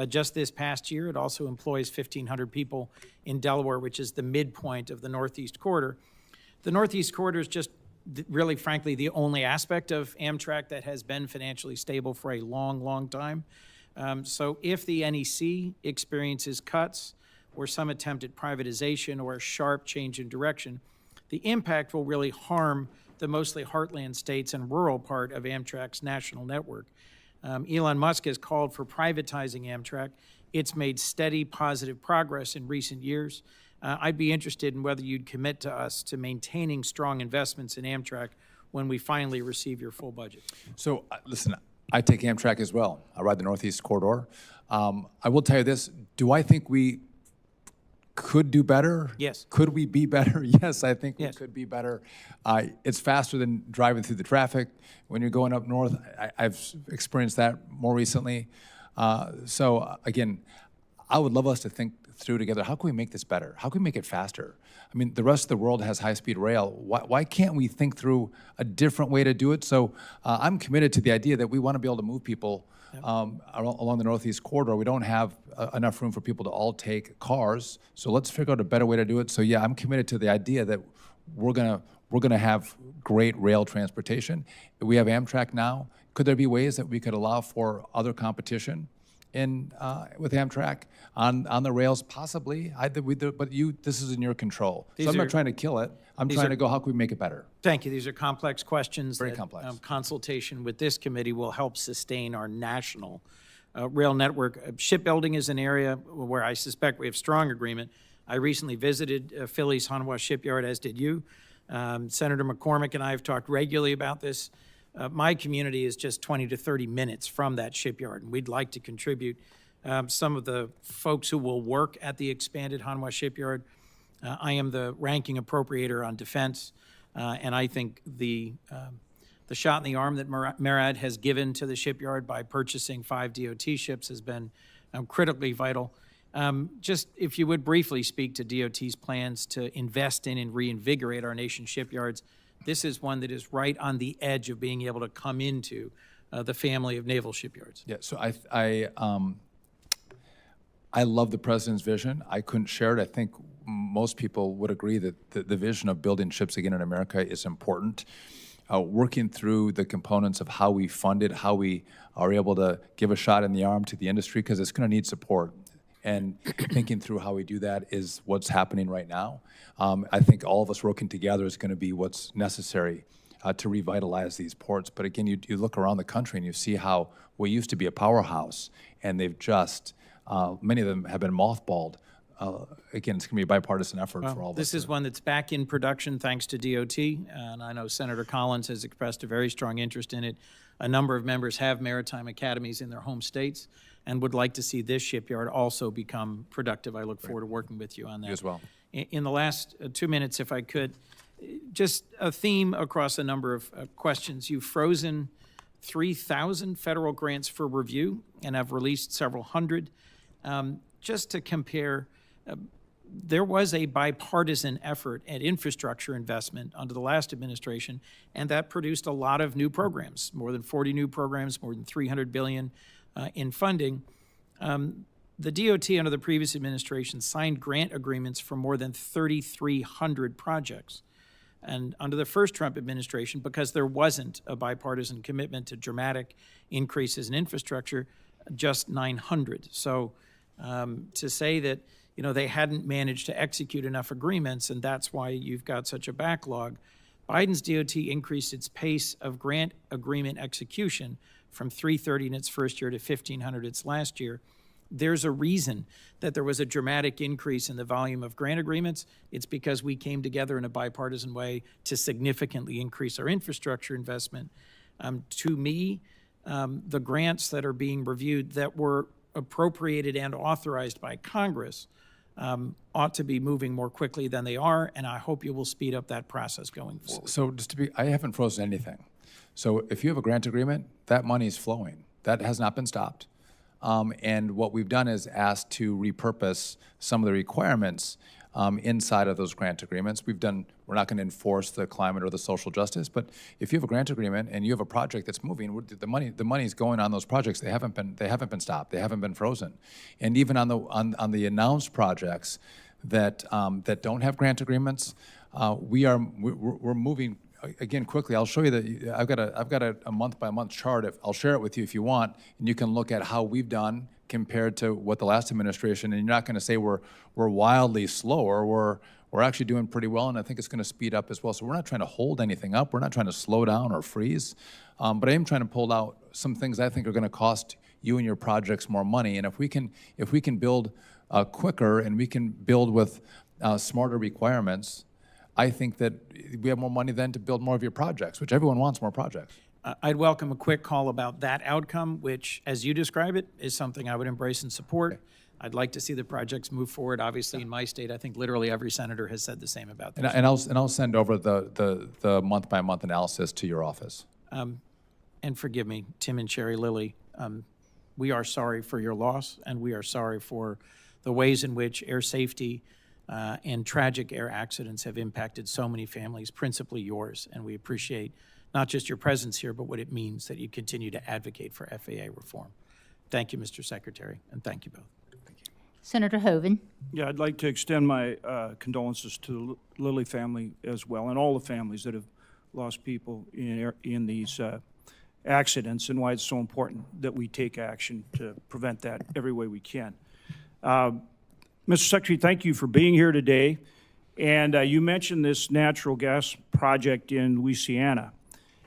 just this past year. It also employs 1,500 people in Delaware, which is the midpoint of the Northeast Corridor. The Northeast Corridor is just really, frankly, the only aspect of Amtrak that has been financially stable for a long, long time. So if the NEC experiences cuts or some attempt at privatization or a sharp change in direction, the impact will really harm the mostly heartland states and rural part of Amtrak's national network. Elon Musk has called for privatizing Amtrak. It's made steady positive progress in recent years. I'd be interested in whether you'd commit to us to maintaining strong investments in Amtrak when we finally receive your full budget. So, listen, I take Amtrak as well. I ride the Northeast Corridor. I will tell you this, do I think we could do better? Yes. Could we be better? Yes, I think we Yes. could be better. It's faster than driving through the traffic. When you're going up north, I've experienced that more recently. Again, I would love us to think through together, how can we make this better? How can we make it faster? I mean, the rest of the world has high-speed rail. Why can't we think through a different way to do it? So I'm committed to the idea that we want to be able to move people along the Northeast Corridor. We don't have enough room for people to all take cars, so let's figure out a better way to do it. So yeah, I'm committed to the idea that we're gonna have great rail transportation. We have Amtrak now. Could there be ways that we could allow for other competition with Amtrak on the rails? Possibly. But this is in your control. So I'm not trying to kill it. I'm trying to go, how can we make it better? Thank you. These are complex questions. Very complex. Consultation with this committee will help sustain our national rail network. Shipbuilding is an area where I suspect we have strong agreement. I recently visited Philly's Hanwha Shipyard, as did you. Senator McCormick and I have talked regularly about this. My community is just 20 to 30 minutes from that shipyard, and we'd like to contribute. Some of the folks who will work at the expanded Hanwha Shipyard, I am the ranking appropriator on defense, and I think the shot in the arm that MARAD has given to the shipyard by purchasing 5 DOT ships has been critically vital. Just if you would briefly speak to DOT's plans to invest in and reinvigorate our nation's shipyards. This is one that is right on the edge of being able to come into the family of naval shipyards. Yeah, so I love the president's vision. I couldn't share it. I think most people would agree that the vision of building ships again in America is important. Working through the components of how we fund it, how we are able to give a shot in the arm to the industry, because it's going to need support. And thinking through how we do that is what's happening right now. I think all of us working together is going to be what's necessary to revitalize these ports. But again, you look around the country and you see how we used to be a powerhouse, and they've just, many of them have been mothballed. Again, it's going to be a bipartisan effort for all of us. This is one that's back in production thanks to DOT, and I know Senator Collins has expressed a very strong interest in it. A number of members have maritime academies in their home states and would like to see this shipyard also become productive. I look forward to working with you on that. You as well. In the last 2 minutes, if I could, just a theme across a number of questions. You've frozen 3,000 federal grants for review and have released several hundred. Just to compare, there was a bipartisan effort at infrastructure investment under the last administration, and that produced a lot of new programs, more than 40 new programs, more than $300 billion in funding. The DOT under the previous administration signed grant agreements for more than 3,300 projects. And under the first Trump administration, because there wasn't a bipartisan commitment to dramatic increases in infrastructure, just 900. So to say that they hadn't managed to execute enough agreements, and that's why you've got such a backlog, Biden's DOT increased its pace of grant agreement execution from 330 in its first year to 1,500 its last year. There's a reason that there was a dramatic increase in the volume of grant agreements. It's because we came together in a bipartisan way to significantly increase our infrastructure investment. To me, the grants that are being reviewed that were appropriated and authorized by Congress ought to be moving more quickly than they are, and I hope you will speed up that process going forward. So just I haven't frozen anything. So if you have a grant agreement, that money is flowing. That has not been stopped. And what we've done is asked to repurpose some of the requirements inside of those grant agreements. We're not going to enforce the climate or the social justice, but if you have a grant agreement and you have a project that's moving, the money is going on those projects. They haven't been stopped. They haven't been frozen. And even on the announced projects that don't have grant agreements, we're moving. Again, quickly, I'll show you that I've got a month-by-month chart. I'll share it with you if you want, and you can look at how we've done compared to what the last administration. And you're not going to say we're wildly slower. We're actually doing pretty well, and I think it's going to speed up as well. So we're not trying to hold anything up. We're not trying to slow down or freeze, but I am trying to pull out some things I think are going to cost you and your projects more money. And if we can build quicker, and we can build with smarter requirements, I think that we have more money then to build more of your projects, which everyone wants more projects. I'd welcome a quick call about that outcome, which, as you describe it, is something I would embrace and support. I'd like to see the projects move forward. Obviously, in my state, I think literally every senator has said the same about this. And I'll send over the month-by-month analysis to your office. And forgive me, Tim and Sherry Lilly, we are sorry for your loss, and we are sorry for the ways in which air safety and tragic air accidents have impacted so many families, principally yours. And we appreciate not just your presence here, but what it means that you continue to advocate for FAA reform. Thank you, Mr. Secretary, and thank you both. Senator Hoeven. Yeah, I'd like to extend my condolences to the Lilly family as well, and all the families that have lost people in these accidents, and why it's so important that we take action to prevent that every way we can. Mr. Secretary, thank you for being here today. And you mentioned this natural gas project in Louisiana,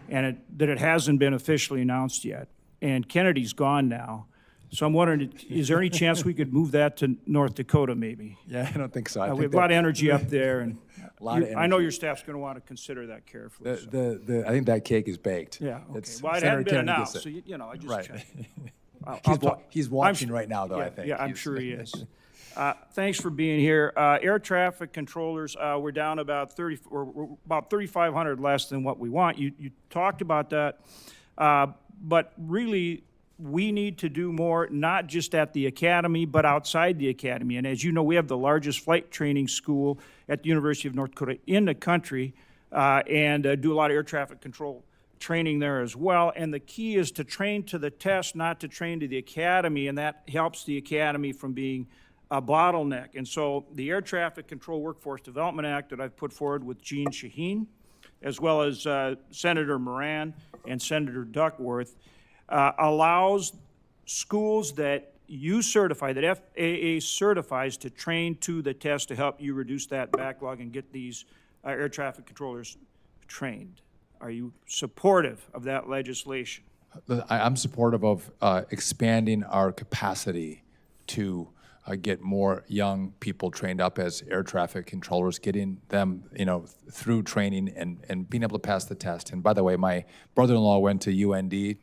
and that it hasn't been officially announced yet. And Kennedy's gone now. So I'm wondering, is there any chance we could move that to North Dakota maybe? Yeah, I don't think so. We have a lot of energy up there, and I know energy. your staff's going to want to consider that carefully. so. I think that cake is baked. Yeah, okay. It's- Well, it Senator hadn't been Kennedy announced, gets so it. I just Right. checked. He's watching right now, though, yeah, I think. Yeah, I'm He's- sure he is. Thanks for being here. Air traffic controllers, we're down about 3,500 less than what we want. You talked about that, but really, we need to do more, not just at the academy, but outside the academy. And as you know, we have the largest flight training school at the University of North Dakota in the country, and do a lot of air traffic control training there as well. And the key is to train to the test, not to train to the academy, and that helps the academy from being a bottleneck. And so the Air Traffic Control Workforce Development Act that I've put forward with Gene Shaheen, as well as Senator Moran and Senator Duckworth, allows schools that you certify, that FAA certifies, to train to the test to help you reduce that backlog and get these air traffic controllers trained. Are you supportive of that legislation? I'm supportive of expanding our capacity to get more young people trained up as air traffic controllers, getting them, through training and being able to pass the test. And by the way, my brother-in-law went to UND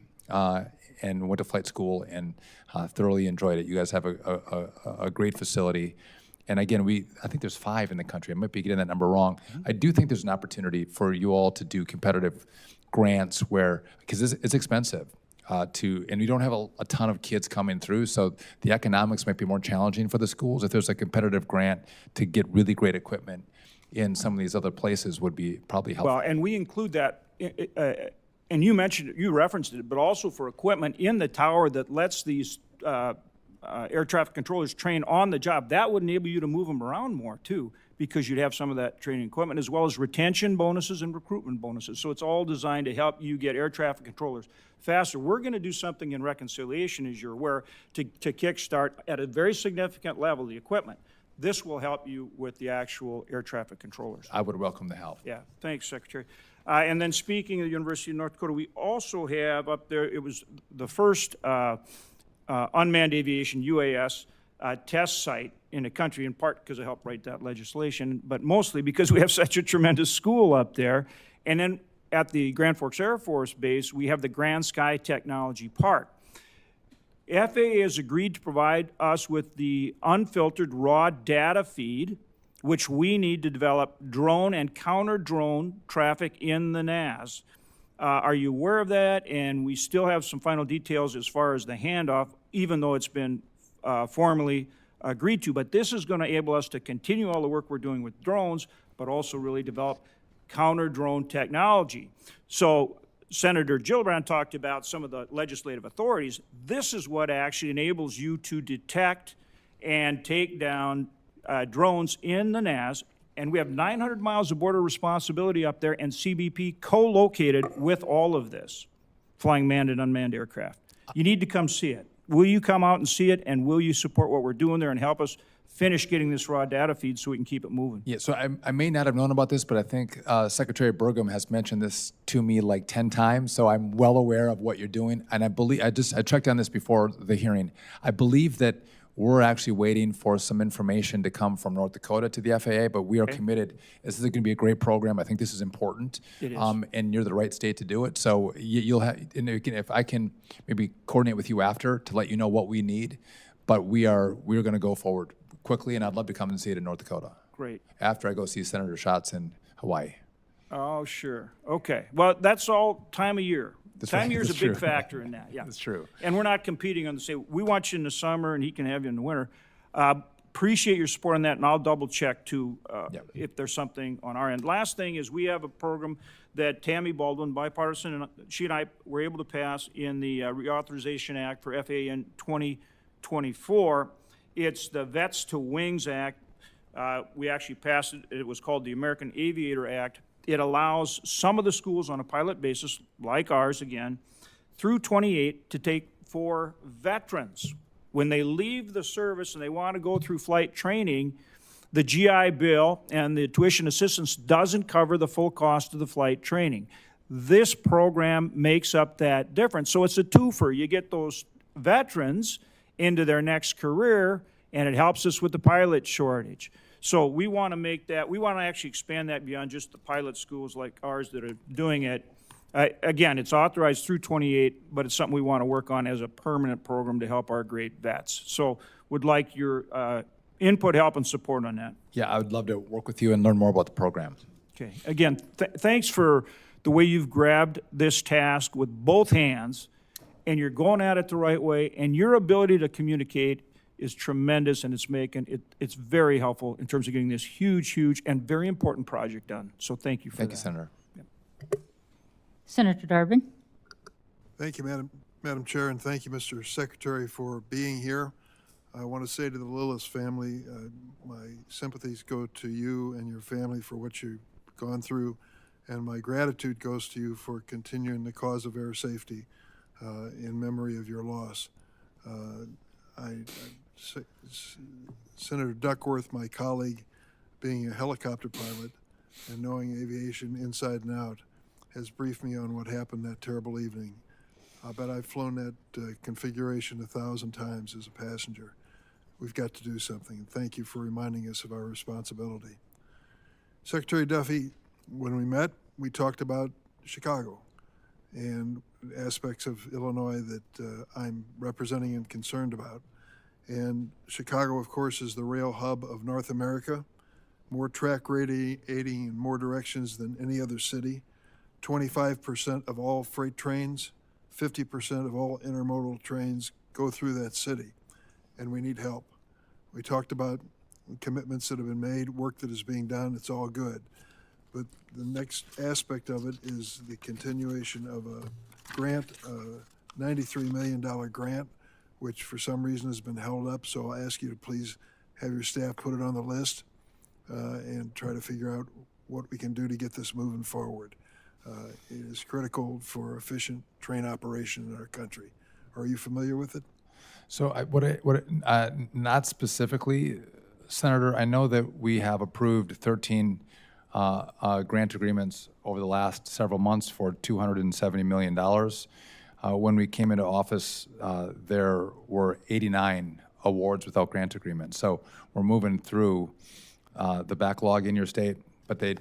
and went to flight school and thoroughly enjoyed it. You guys have a great facility. And again, I think there's 5 in the country. I might be getting that number wrong. I do think there's an opportunity for you all to do competitive grants because it's expensive. And we don't have a ton of kids coming through, so the economics might be more challenging for the schools. If there's a competitive grant to get really great equipment in some of these other places would be probably helpful. Well, and we include that, and you mentioned it, you referenced it, but also for equipment in the tower that lets these air traffic controllers train on the job. That would enable you to move them around more too, because you'd have some of that training equipment, as well as retention bonuses and recruitment bonuses. So it's all designed to help you get air traffic controllers faster. We're going to do something in reconciliation, as you're aware, to kickstart at a very significant level the equipment. This will help you with the actual air traffic controllers. I would welcome the help. Yeah, thanks, Secretary. And then speaking of the University of North Dakota, we also have up there, it was the first unmanned aviation, UAS, test site in the country, in part because I helped write that legislation, but mostly because we have such a tremendous school up there. And then at the Grand Forks Air Force Base, we have the Grand Sky Technology Park. FAA has agreed to provide us with the unfiltered raw data feed, which we need to develop drone and counter-drone traffic in the NAS. Are you aware of that? And we still have some final details as far as the handoff, even though it's been formally agreed to. But this is going to enable us to continue all the work we're doing with drones, but also really develop counter-drone technology. So Senator Gillibrand talked about some of the legislative authorities. This is what actually enables you to detect and take down drones in the NAS. And we have 900 miles of border responsibility up there, and CBP co-located with all of this, flying manned and unmanned aircraft. You need to come see it. Will you come out and see it, and will you support what we're doing there and help us finish getting this raw data feed so we can keep it moving? Yeah, so I may not have known about this, but I think Secretary Burgum has mentioned this to me like 10 times, so I'm well aware of what you're doing. And I checked on this before the hearing. I believe that We're actually waiting for some information to come from North Dakota to the FAA, but we are committed. This is going to be a great program. I think this is important. It is. And you're the right state to do it. So you'll have, and if I can maybe coordinate with you after to let you know what we need, but we're going to go forward quickly, and I'd love to come and see it in North Dakota. Great. After I go see Senator Schatz in Hawaii. Oh, sure. Okay. Well, that's all time of year. That's Time right. of year is a That's big true. factor in that, yeah. That's true. And we're not competing on the same, we want you in the summer and he can have you in the winter. Appreciate your support on that, and I'll double check too if there's something on our end. Last thing is we have a program that Tammy Baldwin, bipartisan, and she and I were able to pass in the Reauthorization Act for FAA in 2024. It's the Vets to Wings Act. We actually passed it. It was called the American Aviator Act. It allows some of the schools on a pilot basis, like ours again, through 28 to take 4 veterans. When they leave the service and they want to go through flight training, the GI Bill and the tuition assistance doesn't cover the full cost of the flight training. This program makes up that difference. So it's a twofer. You get those veterans into their next career, and it helps us with the pilot shortage. So we want to make that, we want to actually expand that beyond just the pilot schools like ours that are doing it. Again, it's authorized through 28, but it's something we want to work on as a permanent program to help our great vets. So would like your input, help, and support on that. Yeah, I would love to work with you and learn more about the program. Okay. Again, thanks for the way you've grabbed this task with both hands, and you're going at it the right way, and your ability to communicate is tremendous, and it's very helpful in terms of getting this huge, and very important project done. So thank you for that. Thank you, Senator. Senator Durbin. Thank you, Madam Chair, and thank you, Mr. Secretary, for being here. I want to say to the Lillis family, my sympathies go to you and your family for what you've gone through, and my gratitude goes to you for continuing the cause of air safety in memory of your loss. Senator Duckworth, my colleague, being a helicopter pilot and knowing aviation inside and out, has briefed me on what happened that terrible evening. I bet I've flown that configuration 1,000 times as a passenger. We've got to do something. Thank you for reminding us of our responsibility. Secretary Duffy, when we met, we talked about Chicago and aspects of Illinois that I'm representing and concerned about. And Chicago, of course, is the rail hub of North America, more track radiating in more directions than any other city. 25% of all freight trains, 50% of all intermodal trains go through that city, and we need help. We talked about commitments that have been made, work that is being done, it's all good. But the next aspect of it is the continuation of a grant, a $93 million grant, which for some reason has been held up, so I'll ask you to please have your staff put it on the list and try to figure out what we can do to get this moving forward. It is critical for efficient train operation in our country. Are you familiar with it? So not specifically, Senator, I know that we have approved 13 grant agreements over the last several months for $270 million. When we came into office, there were 89 awards without grant agreements. So we're moving through the backlog in your state, but the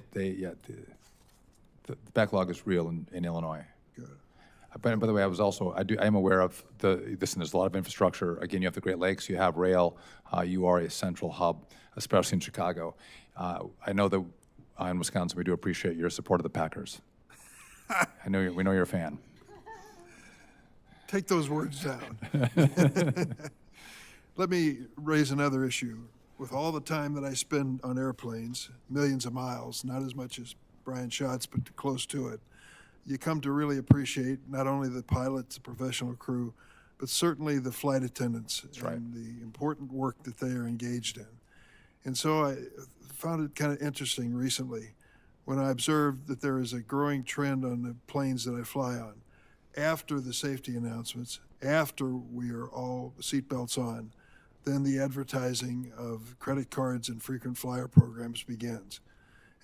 backlog is real in Illinois. Good. By the way, I am aware of listen, there's a lot of infrastructure. Again, you have the Great Lakes, you have rail, you are a central hub, especially in Chicago. I know that in Wisconsin, we do appreciate your support of the Packers. we know you're a fan. Take those words down. Let me raise another issue. With all the time that I spend on airplanes, millions of miles, not as much as Brian Schatz, but close to it, you come to really appreciate not only the pilots, the professional crew, but certainly the flight attendants and the important work that they are engaged in. And so I found it kind of interesting recently when I observed that there is a growing trend on the planes that I fly on. After the safety announcements, after we are all seatbelts on, then the advertising of credit cards and frequent flyer programs begins.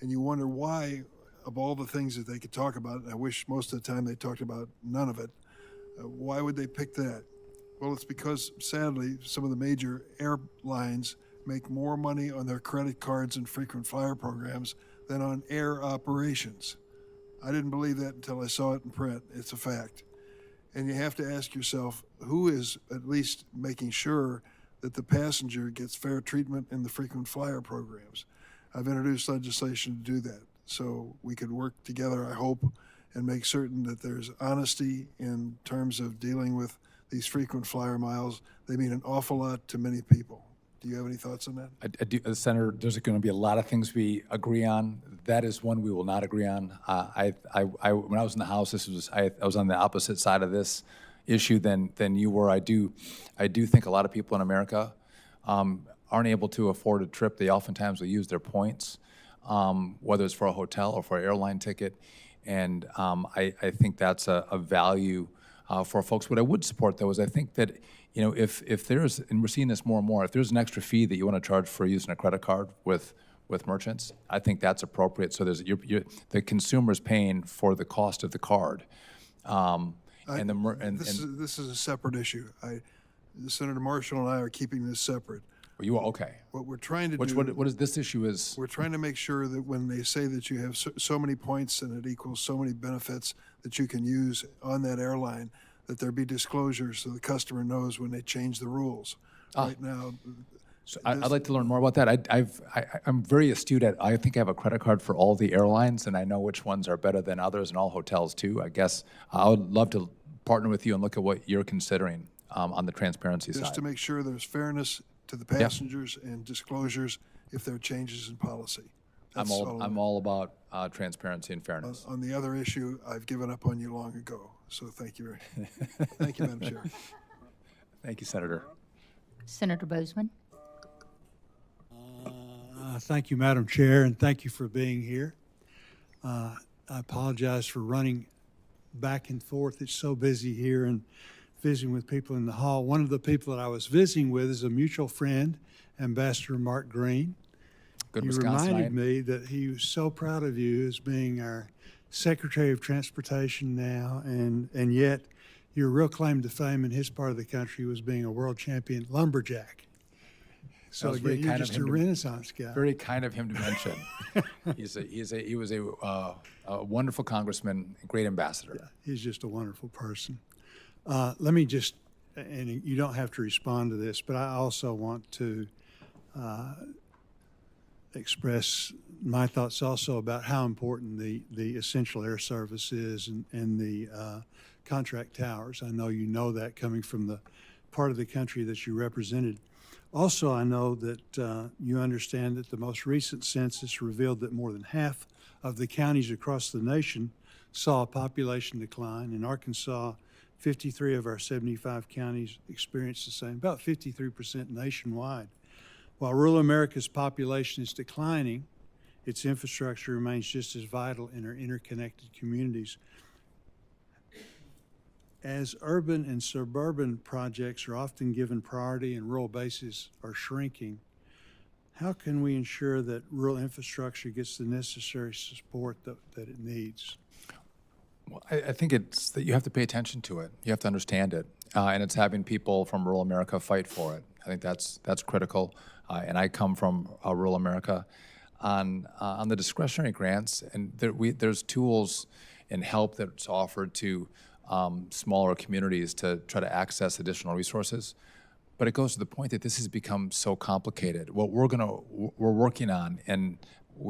And you wonder why, of all the things that they could talk about, and I wish most of the time they talked about none of it, why would they pick that? Well, it's because sadly, some of the major airlines make more money on their credit cards and frequent flyer programs than on air operations. I didn't believe that until I saw it in print. It's a fact. And you have to ask yourself, who is at least making sure that the passenger gets fair treatment in the frequent flyer programs? I've introduced legislation to do that, so we could work together, I hope, and make certain that there's honesty in terms of dealing with these frequent flyer miles. They mean an awful lot to many people. Do you have any thoughts on that? I do, Senator, there's going to be a lot of things we agree on. That is one we will not agree on. When I was in the House, I was on the opposite side of this issue than you were. I do think a lot of people in America aren't able to afford a trip. They oftentimes will use their points, whether it's for a hotel or for an airline ticket. And I think that's a value for folks. What I would support, though, is I think that, you know, if there's, and we're seeing this more and more, if there's an extra fee that you want to charge for using a credit card with merchants, I think that's appropriate. So there's the consumer's paying for the cost of the card. This is a separate issue. Senator Marshall and I are keeping this separate. You are okay. What we're trying to do. What is this issue is? We're trying to make sure that when they say that you have so many points and it equals so many benefits that you can use on that airline, that there be disclosures so the customer knows when they change the rules. Right now. So I'd like to learn more about that. I'm very astute at, I think I have a credit card for all the airlines, and I know which ones are better than others, and all hotels too. I guess I would love to partner with you and look at what you're considering on the transparency side. Just to make sure there's fairness to the passengers and disclosures if there are changes in policy. I'm all about transparency and fairness. On the other issue, I've given up on you long ago. So thank you very much. Thank you, Madam Chair. Thank you, Senator. Senator Bozeman. Thank you, Madam Chair, and thank you for being here. I apologize for running back and forth. It's so busy here and visiting with people in the hall. One of the people that I was visiting with is a mutual friend, Ambassador Mark Green. Good He Wisconsinite. reminded me that he was so proud of you as being our Secretary of Transportation now, and yet your real claim to fame in his part of the country was being a world champion lumberjack. So again, you're just a Renaissance guy. Very kind of him to mention. He was a wonderful congressman, a great ambassador. Yeah, he's just a wonderful person. Let me just, and you don't have to respond to this, but I also want to express my thoughts also about how important the essential air service is and the contract towers. I know you know that coming from the part of the country that you represented. Also, I know that you understand that the most recent census revealed that more than half of the counties across the nation saw a population decline. In Arkansas, 53 of our 75 counties experienced the same, about 53% nationwide. While rural America's population is declining, its infrastructure remains just as vital in our interconnected communities. As urban and suburban projects are often given priority and rural bases are shrinking, how can we ensure that rural infrastructure gets the necessary support that it needs? Well, I think it's that you have to pay attention to it. You have to understand it, and it's having people from rural America fight for it. I think that's critical. And I come from rural America. On the discretionary grants, and there's tools and help that's offered to smaller communities to try to access additional resources. But it goes to the point that this has become so complicated. What we're working on, and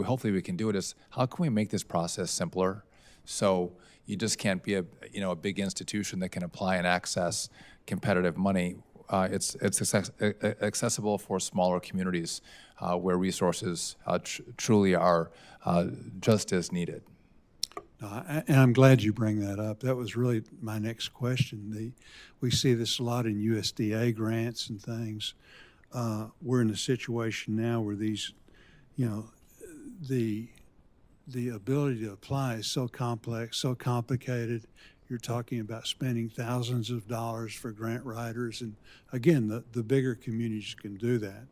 hopefully we can do it, is how can we make this process simpler? So you just can't be a big institution that can apply and access competitive money. It's accessible for smaller communities where resources truly are just as needed. And I'm glad you bring that up. That was really my next question. We see this a lot in USDA grants and things. We're in a situation now where these, the ability to apply is so complex, so complicated. You're talking about spending thousands of dollars for grant writers, and again, the bigger communities can do that.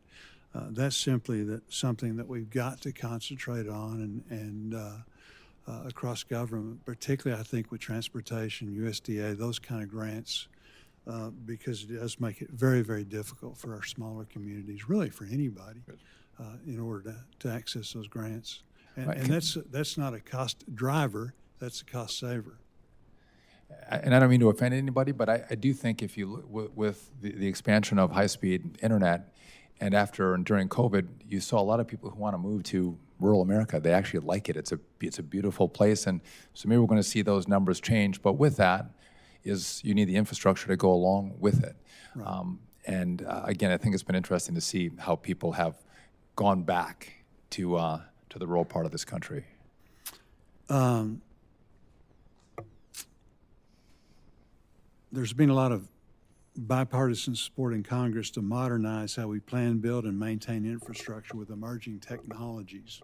That's simply something that we've got to concentrate on and across government, particularly I think with transportation, USDA, those kind of grants because it does make it very, very difficult for our smaller communities, really for anybody, in order to access those grants. And, Right. and that's not a cost driver, that's a cost saver. And I don't mean to offend anybody, but I do think if you look with the expansion of high-speed internet, and after and during COVID, you saw a lot of people who want to move to rural America. They actually like it. It's a beautiful place, and so maybe we're going to see those numbers change. But with that, is you need the infrastructure to go along with it. Right. Again, I think it's been interesting to see how people have gone back to the rural part of this country. There's been a lot of bipartisan support in Congress to modernize how we plan, build, and maintain infrastructure with emerging technologies,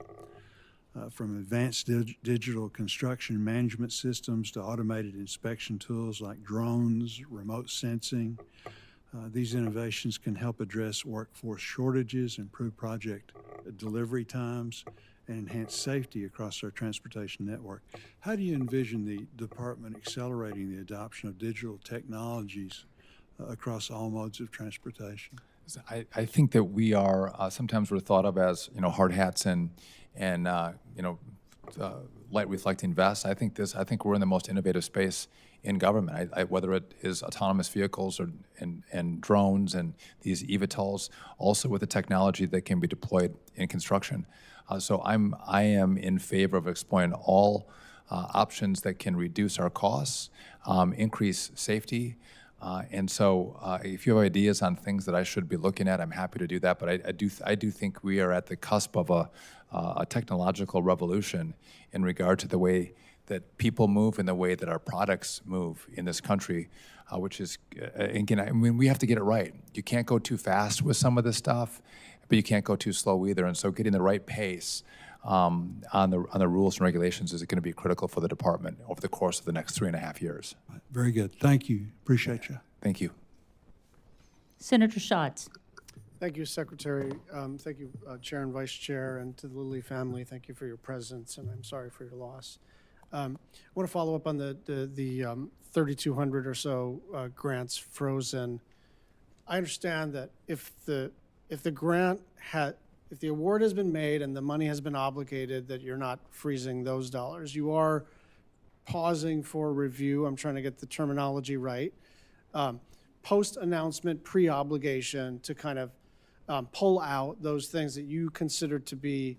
from advanced digital construction management systems to automated inspection tools like drones, remote sensing. These innovations can help address workforce shortages, improve project delivery times, and enhance safety across our transportation network. How do you envision the department accelerating the adoption of digital technologies across all modes of transportation? I think that we are sometimes we're thought of as hard hats and light reflecting vests. I think we're in the most innovative space in government. Whether it is autonomous vehicles and drones and these eVTOLs, also with the technology that can be deployed in construction. So I am in favor of exploring all options that can reduce our costs, increase safety. And so if you have ideas on things that I should be looking at, I'm happy to do that. But I do think we are at the cusp of a technological revolution in regard to the way that people move and the way that our products move in this country, which is, again, I mean, we have to get it right. You can't go too fast with some of this stuff, but you can't go too slow either. And so getting the right pace on the rules and regulations is going to be critical for the department over the course of the next 3.5 years. Very good. Thank you. Appreciate you. Thank you. Senator Schatz. Thank you, Secretary. Thank you, Chair and Vice Chair, and to the Lilly family. Thank you for your presence, and I'm sorry for your loss. I want to follow up on the 3,200 or so grants frozen. I understand that if the award has been made and the money has been obligated, that you're not freezing those dollars. You are pausing for review. I'm trying to get the terminology right. Post-announcement, pre-obligation to kind of pull out those things that you consider to be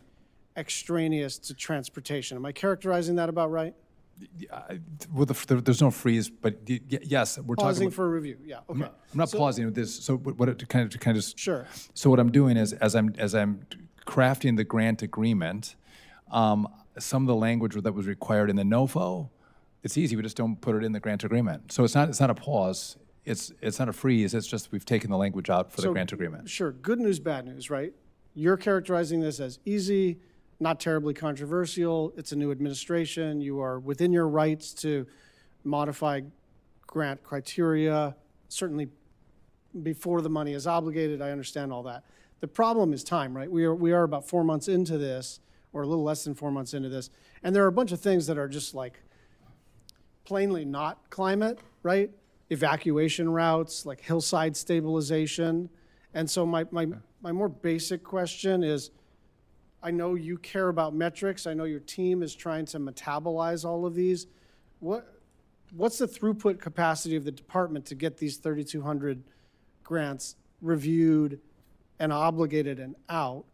extraneous to transportation. Am I characterizing that about right? There's no freeze, but yes, we're Pausing talking for review. Yeah. Okay. I'm not pausing with this. So to kind of just Sure. So what I'm doing is as I'm crafting the grant agreement, some of the language that was required in the NOFO, it's easy. We just don't put it in the grant agreement. So it's not a pause. It's not a freeze. It's just we've taken the language out for the grant agreement. Sure. Good news, bad news, right? You're characterizing this as easy, not terribly controversial. It's a new administration. You are within your rights to modify grant criteria, certainly before the money is obligated. I understand all that. The problem is time, right? We are about 4 months into this, or a little less than 4 months into this, and there are a bunch of things that are just like plainly not climate, right? Evacuation routes, like hillside stabilization. And so my more basic question is, I know you care about metrics. I know your team is trying to metabolize all of these. What's the throughput capacity of the department to get these 3,200 grants reviewed and obligated and out?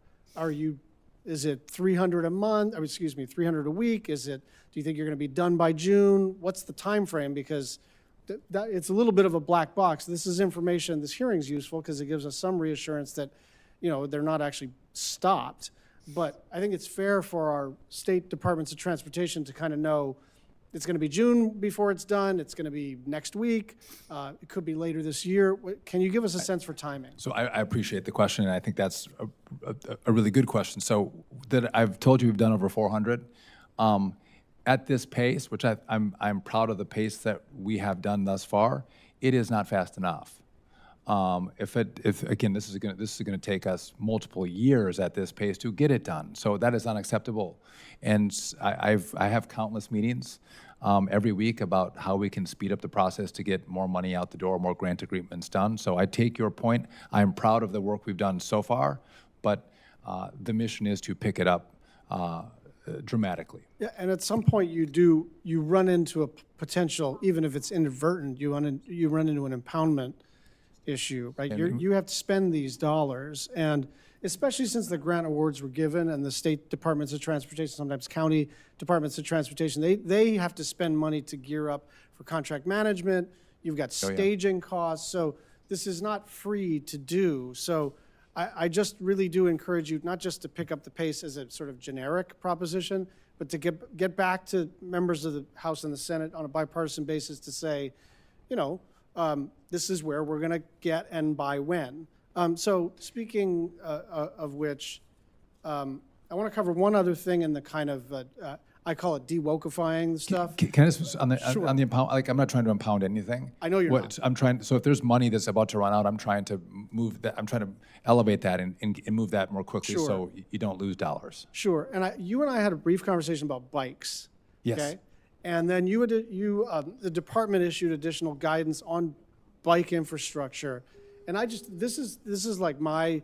Is it 300 a month? 300 a week? Do you think you're going to be done by June? What's the time frame? Because it's a little bit of a black box. This is information. This hearing is useful because it gives us some reassurance that, they're not actually stopped. But I think it's fair for our state departments of transportation to kind of know it's going to be June before it's done. It's going to be next week. It could be later this year. Can you give us a sense for timing? So I appreciate the question, and I think that's a really good question. So that I've told you we've done over 400. At this pace, which I'm proud of the pace that we have done thus far, it is not fast enough. If again, this is going to take us multiple years at this pace to get it done. So that is unacceptable. And I have countless meetings every week about how we can speed up the process to get more money out the door, more grant agreements done. So I take your point. I'm proud of the work we've done so far, but the mission is to pick it up dramatically. Yeah, and at some point you run into a potential, even if it's inadvertent, you run into an impoundment issue, right? You have to spend these dollars, and especially since the grant awards were given and the state departments of transportation, sometimes county departments of transportation, they have to spend money to gear up for contract management. You've got staging costs, so this is not free to do. So I just really do encourage you not just to pick up the pace as a sort of generic proposition, but to get back to members of the House and the Senate on a bipartisan basis to say, this is where we're going to get and by when. So speaking of which, I want to cover one other thing in the kind of, I call it de-wokifying the stuff. Can I just, on the Sure. on the impound, like, I'm not trying to impound anything. I know you're not. I'm trying, so if there's money that's about to run out, I'm trying to move that, I'm trying to elevate that and move that more quickly Sure. so you don't lose dollars. Sure, and you and I had a brief conversation about bikes. Yes. Okay? And then the department issued additional guidance on bike infrastructure. And this is like I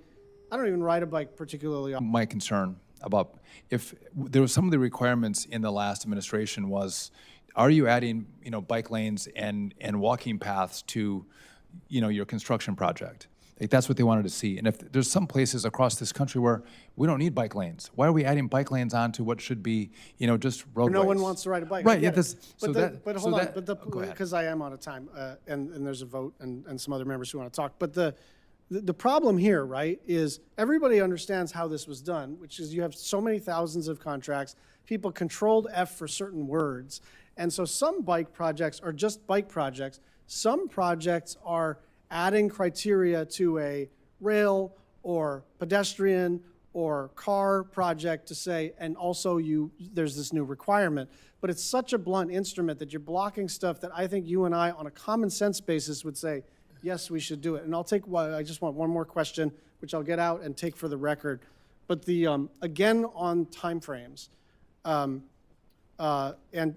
don't even ride a bike particularly often. My concern about if there was some of the requirements in the last administration was, are you adding, bike lanes and walking paths to, your construction project? Like, that's what they wanted to see. And if there's some places across this country where we don't need bike lanes, why are we adding bike lanes onto what should be, just roadways? No one wants to ride a bike. Right. Yeah. But hold on. Go ahead. Because I am out of time, and there's a vote and some other members who want to talk. But the problem here, right, is everybody understands how this was done, which is you have so many thousands of contracts. People controlled F for certain words, and so some bike projects are just bike projects. Some projects are adding criteria to a rail or pedestrian or car project to say, and also there's this new requirement. But it's such a blunt instrument that you're blocking stuff that I think you and I, on a common sense basis, would say, yes, we should do it. And I just want one more question, which I'll get out and take for the record. But again, on timeframes, and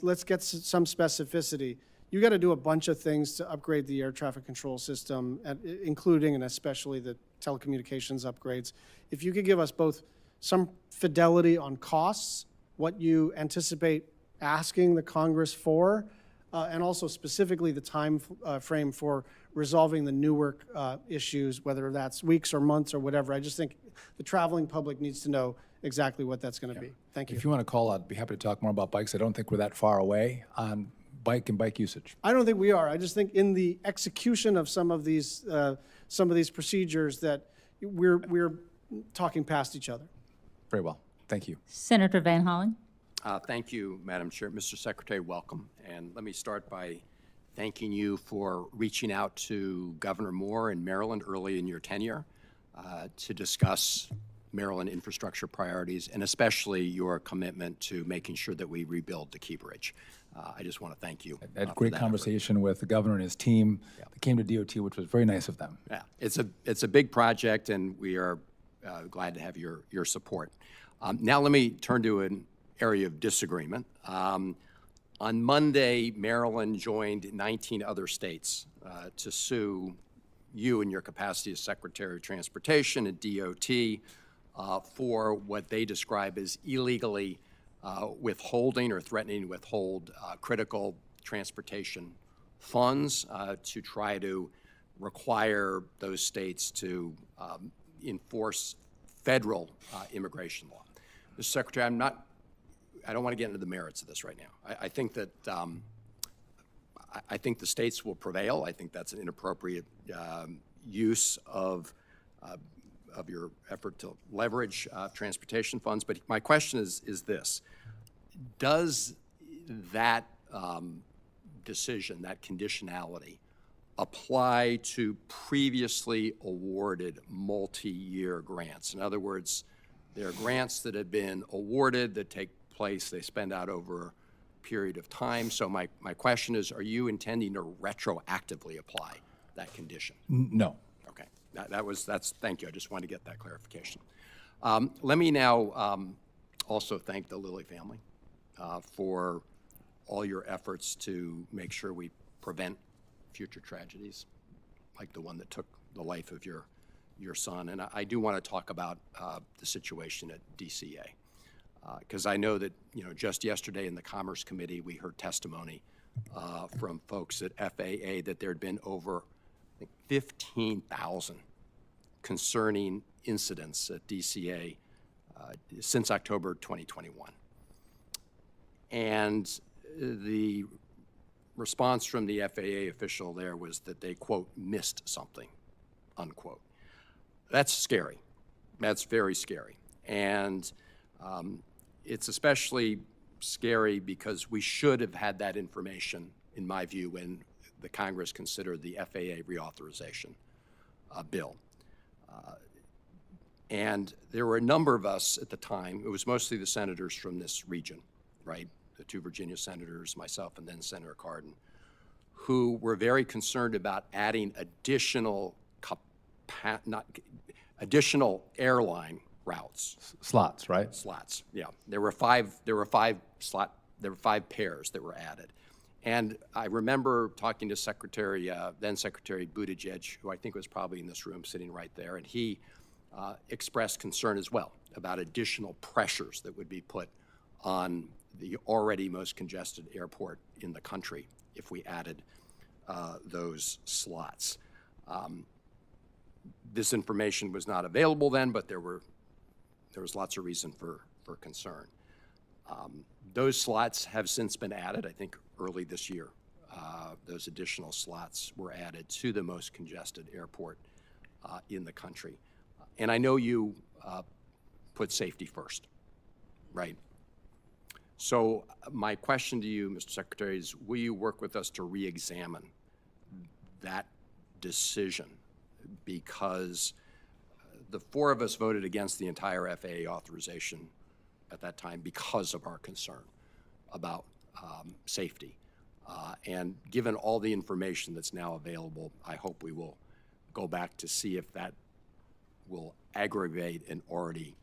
let's get some specificity. You got to do a bunch of things to upgrade the air traffic control system, including and especially the telecommunications upgrades. If you could give us both some fidelity on costs, what you anticipate asking the Congress for, and also specifically the time frame for resolving the Newark issues, whether that's weeks or months or whatever. I just think the traveling public needs to know exactly what that's going to be. Thank you. If you want to call, I'd be happy to talk more about bikes. I don't think we're that far away on bike and bike usage. I don't think we are. I just think in the execution of some of these procedures that we're talking past each other. Very well. Thank you. Senator Van Hollen. Thank you, Madam Chair. Mr. Secretary, welcome. And let me start by thanking you for reaching out to Governor Moore in Maryland early in your tenure to discuss Maryland infrastructure priorities, and especially your commitment to making sure that we rebuild the Key Bridge. I just want to thank you. I had a great conversation with the governor and his team. Yeah. They came to DOT, which was very nice of them. Yeah, it's a big project, and we are glad to have your support. Now let me turn to an area of disagreement. On Monday, Maryland joined 19 other states to sue you in your capacity as Secretary of Transportation at DOT for what they describe as illegally withholding or threatening to withhold critical transportation funds to try to require those states to enforce federal immigration law. Mr. Secretary, I don't want to get into the merits of this right now. I think that I think the states will prevail. I think that's an inappropriate use of your effort to leverage transportation funds. But my question is this: does that decision, that conditionality, apply to previously awarded multi-year grants? In other words, there are grants that have been awarded that take place, they spend out over a period of time. So my question is, are you intending to retroactively apply that condition? No. Okay, thank you. I just wanted to get that clarification. Let me now also thank the Lilly family for all your efforts to make sure we prevent future tragedies, like the one that took the life of your son. And I do want to talk about the situation at DCA, because I know that, just yesterday in the Commerce Committee, we heard testimony from folks at FAA that there had been over, I think, 15,000 concerning incidents at DCA since October 2021. And the response from the FAA official there was that they, quote, missed something, unquote. That's scary. That's very scary. And it's especially scary because we should have had that information, in my view, when the Congress considered the FAA reauthorization bill. And there were a number of us at the time, it was mostly the senators from this region, right? The 2 Virginia senators, myself, and then Senator Cardin, who were very concerned about adding additional airline routes. Slots, right? Slots, yeah. There were five pairs that were added. And I remember talking to then Secretary Buttigieg, who I think was probably in this room sitting right there, and he expressed concern as well about additional pressures that would be put on the already most congested airport in the country if we added those slots. This information was not available then, but there was lots of reason for concern. Those slots have since been added, I think early this year. Those additional slots were added to the most congested airport in the country. And I know you put safety first, right? So my question to you, Mr. Secretary, is will you work with us to re-examine that decision? Because the 4 of us voted against the entire FAA authorization at that time because of our concern about safety. And given all the information that's now available, I hope we will go back to see if that will aggravate an already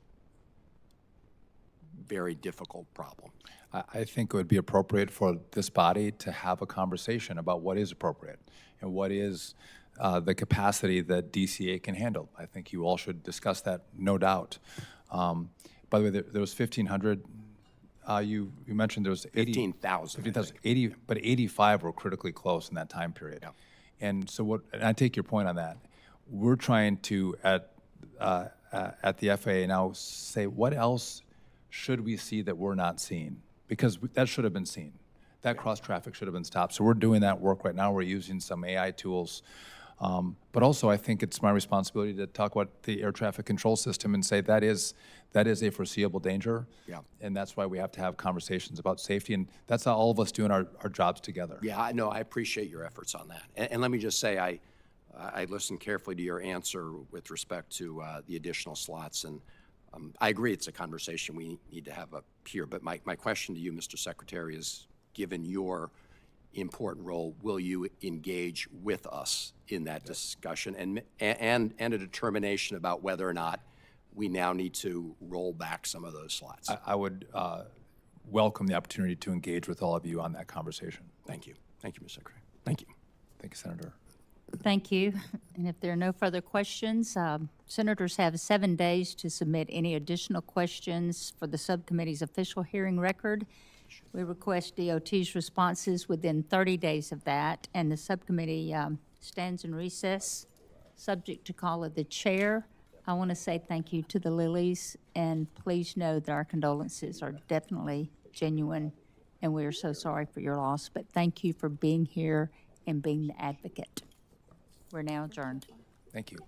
very difficult problem. I think it would be appropriate for this body to have a conversation about what is appropriate and what is the capacity that DCA can handle. I think you all should discuss that, no doubt. By the way, there was 1,500. You mentioned there was 15,000. 80, but 85 were critically close in that time period. Yeah. And so and I take your point on that. We're trying to, at the FAA now, say what else should we see that we're not seeing? Because that should have been seen. That cross traffic should have been stopped. So we're doing that work right now. We're using some AI tools. But also, I think it's my responsibility to talk about the air traffic control system and say that is a foreseeable danger. Yeah. And that's why we have to have conversations about safety. And that's how all of us doing our jobs together. Yeah, I appreciate your efforts on that. And let me just say, I listened carefully to your answer with respect to the additional slots. And I agree it's a conversation we need to have up here. But my question to you, Mr. Secretary, is given your important role, will you engage with us in that discussion and a determination about whether or not we now need to roll back some of those slots? I would welcome the opportunity to engage with all of you on that conversation. Thank you. Thank you, Mr. Secretary. Thank you. Thank you, Senator. Thank you. And if there are no further questions, senators have 7 days to submit any additional questions for the subcommittee's official hearing record. We request DOT's responses within 30 days of that, and the subcommittee stands in recess, subject to call of the chair. I want to say thank you to the Lilies, and please know that our condolences are definitely genuine, and we are so sorry for your loss. But thank you for being here and being the advocate. We're now adjourned. Thank you.